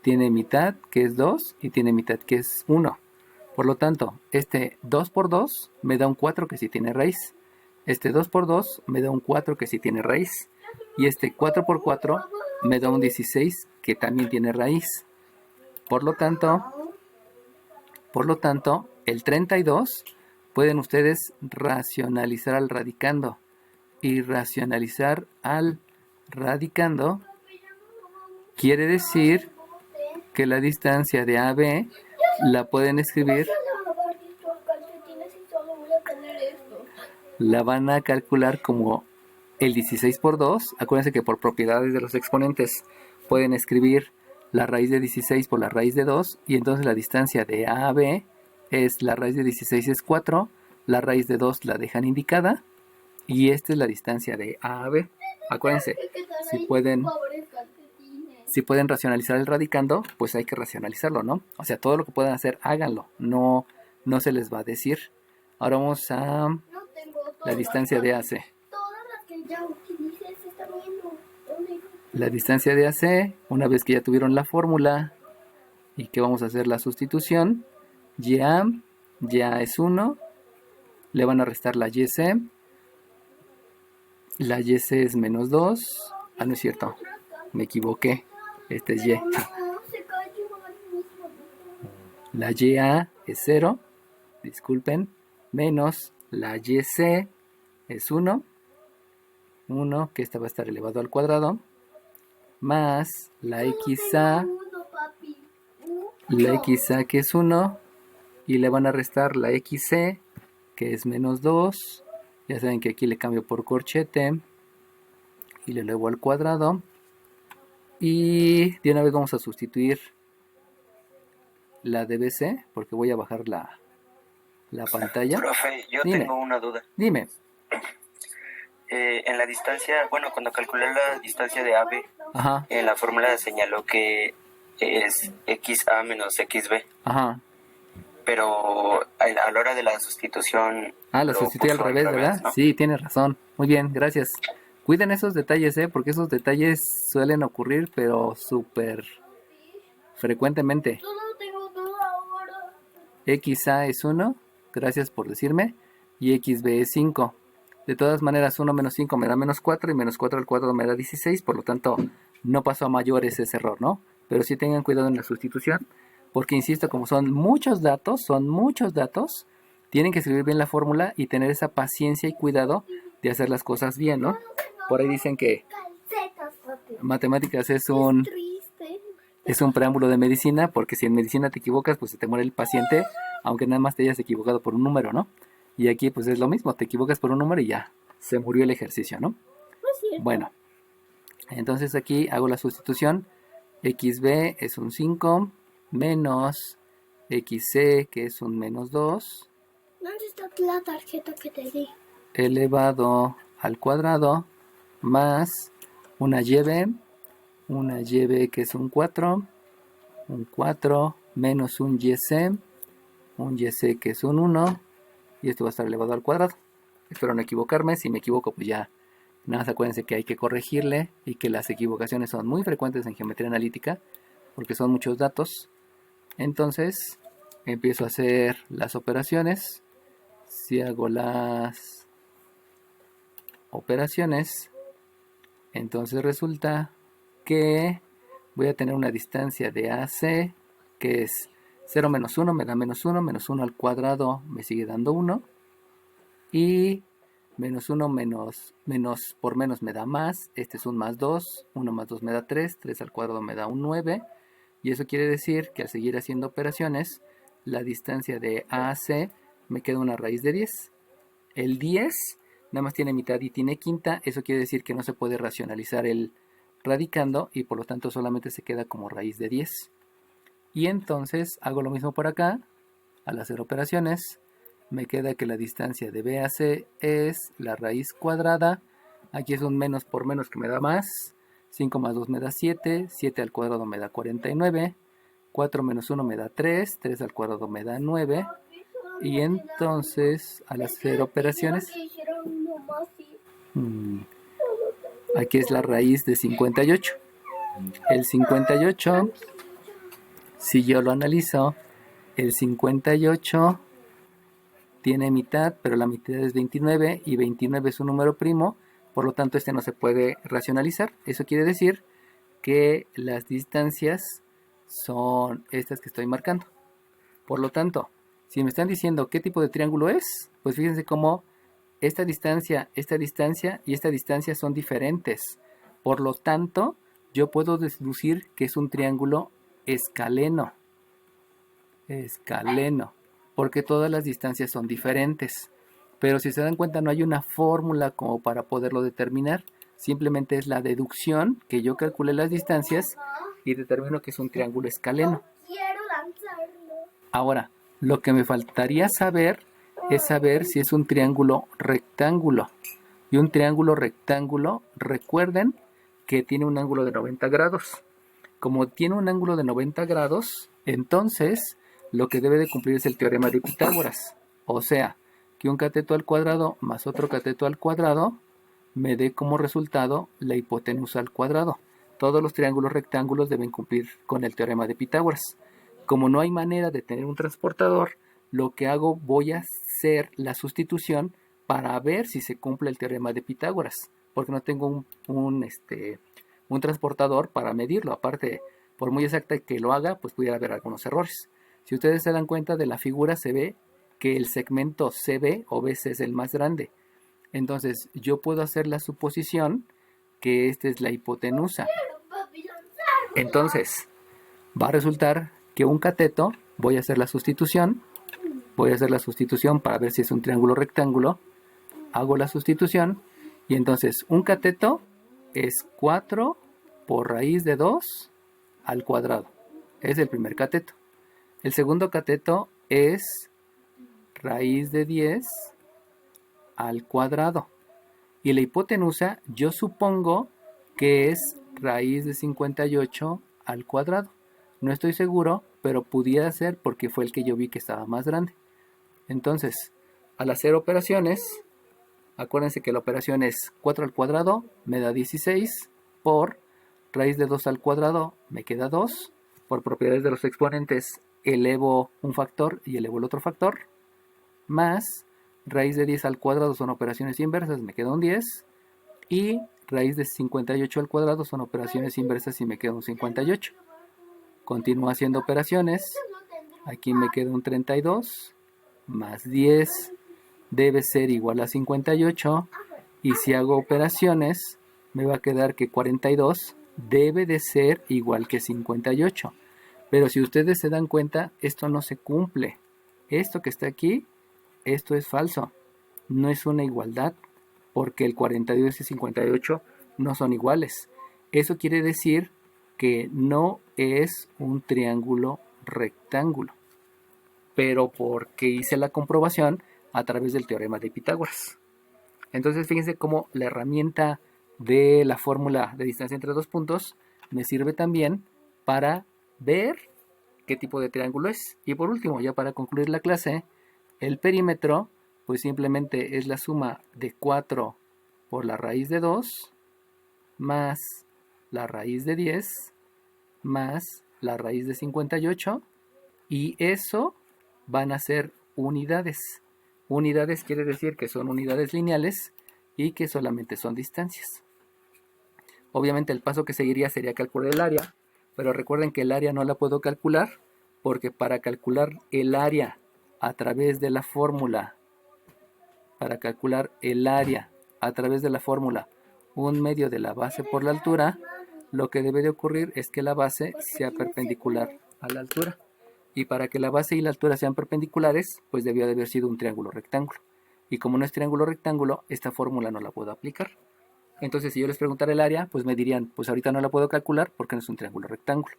tiene mitad, que es 2 y tiene mitad, que es 1. Por lo tanto, este 2 por 2 me da un 4 que sí tiene raíz. Este 2 por 2 me da un 4 que sí tiene raíz. Y este 4 por 4 me da un 16 que también tiene raíz. Por lo tanto, el 32 pueden ustedes racionalizar al radicando. Y racionalizar al radicando quiere decir que la distancia de AB la pueden escribir, la van a calcular como el 16 por 2. Acuérdense que por propiedades de los exponentes pueden escribir la raíz de 16 por la raíz de 2 y entonces la distancia de A a B es la raíz de 16 es 4, la raíz de 2 la dejan indicada y esta es la distancia de A a B. Acuérdense, si pueden racionalizar el radicando, pues hay que racionalizarlo, ¿no? O sea, todo lo que puedan hacer, háganlo. No se les va a decir. Ahora vamos a la distancia de AC. La distancia de AC, una vez que ya tuvieron la fórmula y que vamos a hacer la sustitución, ya es 1, le van a restar la YC. La YC es menos 2. Ah, no es cierto, me equivoqué. Este es Y. La YA es 0, disculpen, menos la YC es 1, que esta va a estar elevado al cuadrado, más la XA que es 1, y le van a restar la XC, que es menos 2, ya saben que aquí le cambio por corchete, y le elevo al cuadrado, y de una vez vamos a sustituir la DBC, porque voy a bajar la pantalla. Profe, yo Dime. tengo una duda. Dime. En la distancia, bueno, cuando calculé la distancia de AB, Ajá, en la fórmula señaló que es XA menos XB, ajá. pero a la hora de la sustitución... La lo sustituí al puso revés, ¿verdad? ¿no? Sí, tienes razón. Muy bien, gracias. Cuiden esos detalles, porque esos detalles suelen ocurrir, pero súper frecuentemente. XA es 1, gracias por decirme, y XB es 5. De todas maneras, 1 menos 5 me da menos 4, y menos 4 al cuadrado me da 16, por lo tanto, no pasó a mayores ese error, ¿no? Pero sí tengan cuidado en la sustitución, porque insisto, como son muchos datos, tienen que escribir bien la fórmula y tener esa paciencia y cuidado de hacer las cosas bien, ¿no? Por ahí dicen que matemáticas es un preámbulo de medicina, porque si en medicina te equivocas, pues se te muere el paciente, aunque nada más te hayas equivocado por un número, ¿no? Y aquí pues es lo mismo, te equivocas por un número y ya, se murió el ejercicio, ¿no? Bueno, entonces aquí hago la sustitución, XB es un 5, menos XC, que es un menos 2, ¿Dónde está la tarjeta que te di? elevado al cuadrado, más una YB que es un 4 menos un YC que es un 1, y esto va a estar elevado al cuadrado. Espero no equivocarme. Si me equivoco, pues ya nada más acuérdense que hay que corregirle y que las equivocaciones son muy frecuentes en geometría analítica porque son muchos datos. Entonces empiezo a hacer las operaciones. Si hago las operaciones, entonces resulta que voy a tener una distancia de AC que es 0 menos 1 me da menos 1, menos 1 al cuadrado me sigue dando 1, y menos 1 menos por menos me da más, este es un más 2, 1 más 2 me da 3, 3 al cuadrado me da un 9, y eso quiere decir que al seguir haciendo operaciones, la distancia de AC me queda una raíz de 10. El 10 nada más tiene mitad y tiene quinta, eso quiere decir que no se puede racionalizar el radicando y por lo tanto solamente se queda como raíz de 10. Y entonces hago lo mismo por acá. Al hacer operaciones me queda que la distancia de BAC es la raíz cuadrada. Aquí es un menos por menos que me da más. 5 más 2 me da 7. 7 al cuadrado me da 49. 4 menos 1 me da 3. 3 al cuadrado me da 9. Y entonces al hacer operaciones, aquí es la raíz de 58. El 58, si yo lo analizo, el 58 tiene mitad, pero la mitad es 29 y 29 es un número primo, por lo tanto este no se puede racionalizar. Eso quiere decir que las distancias son estas que estoy marcando. Por lo tanto, si me están diciendo qué tipo de triángulo es, pues fíjense cómo esta distancia y esta distancia son diferentes. Por lo tanto, yo puedo deducir que es un triángulo escaleno, porque todas las distancias son diferentes. Pero si se dan cuenta, no hay una fórmula como para poderlo determinar. Simplemente es la deducción que yo calculé las distancias y determino que es un triángulo escaleno. Ahora, lo que me faltaría saber es saber si es un triángulo rectángulo. Y un triángulo rectángulo, recuerden que tiene un ángulo de 90 grados. Como tiene un ángulo de 90 grados, entonces lo que debe de cumplir es el teorema de Pitágoras. O sea, que un cateto al cuadrado más otro cateto al cuadrado me dé como resultado la hipotenusa al cuadrado. Todos los triángulos rectángulos deben cumplir con el teorema de Pitágoras. Como no hay manera de tener un transportador, lo que hago, voy a hacer la sustitución para ver si se cumple el teorema de Pitágoras, porque no tengo un transportador para medirlo. Aparte, por muy exacta que lo haga, pues pudiera haber algunos errores. Si ustedes se dan cuenta de la figura, se ve que el segmento CB o BC es el más grande. Entonces, yo puedo hacer la suposición que esta es la hipotenusa. Entonces, va a resultar que un cateto, voy a hacer la sustitución para ver si es un triángulo rectángulo. Hago la sustitución y entonces un cateto es 4 por raíz de 2 al cuadrado. Es el primer cateto. El segundo cateto es raíz de 10 al cuadrado. Y la hipotenusa yo supongo que es raíz de 58 al cuadrado. No estoy seguro, pero pudiera ser porque fue el que yo vi que estaba más grande. Entonces, al hacer operaciones, acuérdense que la operación es 4 al cuadrado, me da 16, por raíz de 2 al cuadrado, me queda 2, por propiedades de los exponentes, elevo un factor y elevo el otro factor, más raíz de 10 al cuadrado son operaciones inversas, me queda un 10, y raíz de 58 al cuadrado son operaciones inversas y me queda un 58. Continúo haciendo operaciones, aquí me queda un 32, más 10 debe ser igual a 58, y si hago operaciones me va a quedar que 42 debe de ser igual que 58. Pero si ustedes se dan cuenta, esto no se cumple. Esto que está aquí, esto es falso. No es una igualdad, porque el 42 y 58 no son iguales. Eso quiere decir que no es un triángulo rectángulo. Pero porque hice la comprobación a través del teorema de Pitágoras. Entonces fíjense cómo la herramienta de la fórmula de distancia entre dos puntos me sirve también para ver qué tipo de triángulo es. Y por último, ya para concluir la clase, el perímetro pues simplemente es la suma de 4 por la raíz de 2 más la raíz de 10 más la raíz de 58, y eso van a ser unidades. Unidades quiere decir que son unidades lineales y que solamente son distancias. Obviamente el paso que seguiría sería calcular el área, pero recuerden que el área no la puedo calcular porque para calcular el área a través de la fórmula, un medio de la base por la altura, lo que debe de ocurrir es que la base sea perpendicular a la altura. Y para que la base y la altura sean perpendiculares, pues debió de haber sido un triángulo rectángulo. Y como no es triángulo rectángulo, esta fórmula no la puedo aplicar. Entonces, si yo les preguntara el área, pues me dirían, pues ahorita no la puedo calcular porque no es un triángulo rectángulo.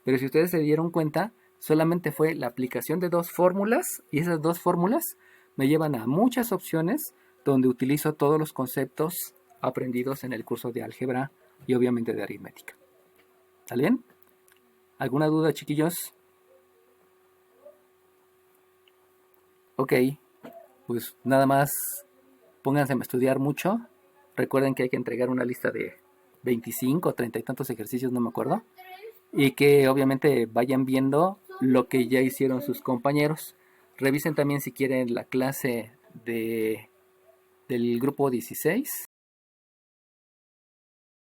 Pero si ustedes se dieron cuenta, solamente fue la aplicación de dos fórmulas, y esas dos fórmulas me llevan a muchas opciones donde utilizo todos los conceptos aprendidos en el curso de álgebra y obviamente de aritmética. ¿Sale bien? ¿Alguna duda, chiquillos? Ok, pues nada más pónganse a estudiar mucho. Recuerden que hay que entregar una lista de 25 o 30 y tantos ejercicios, no me acuerdo. Y que obviamente vayan viendo lo que ya hicieron sus compañeros. Revisen también si quieren la clase del grupo 16.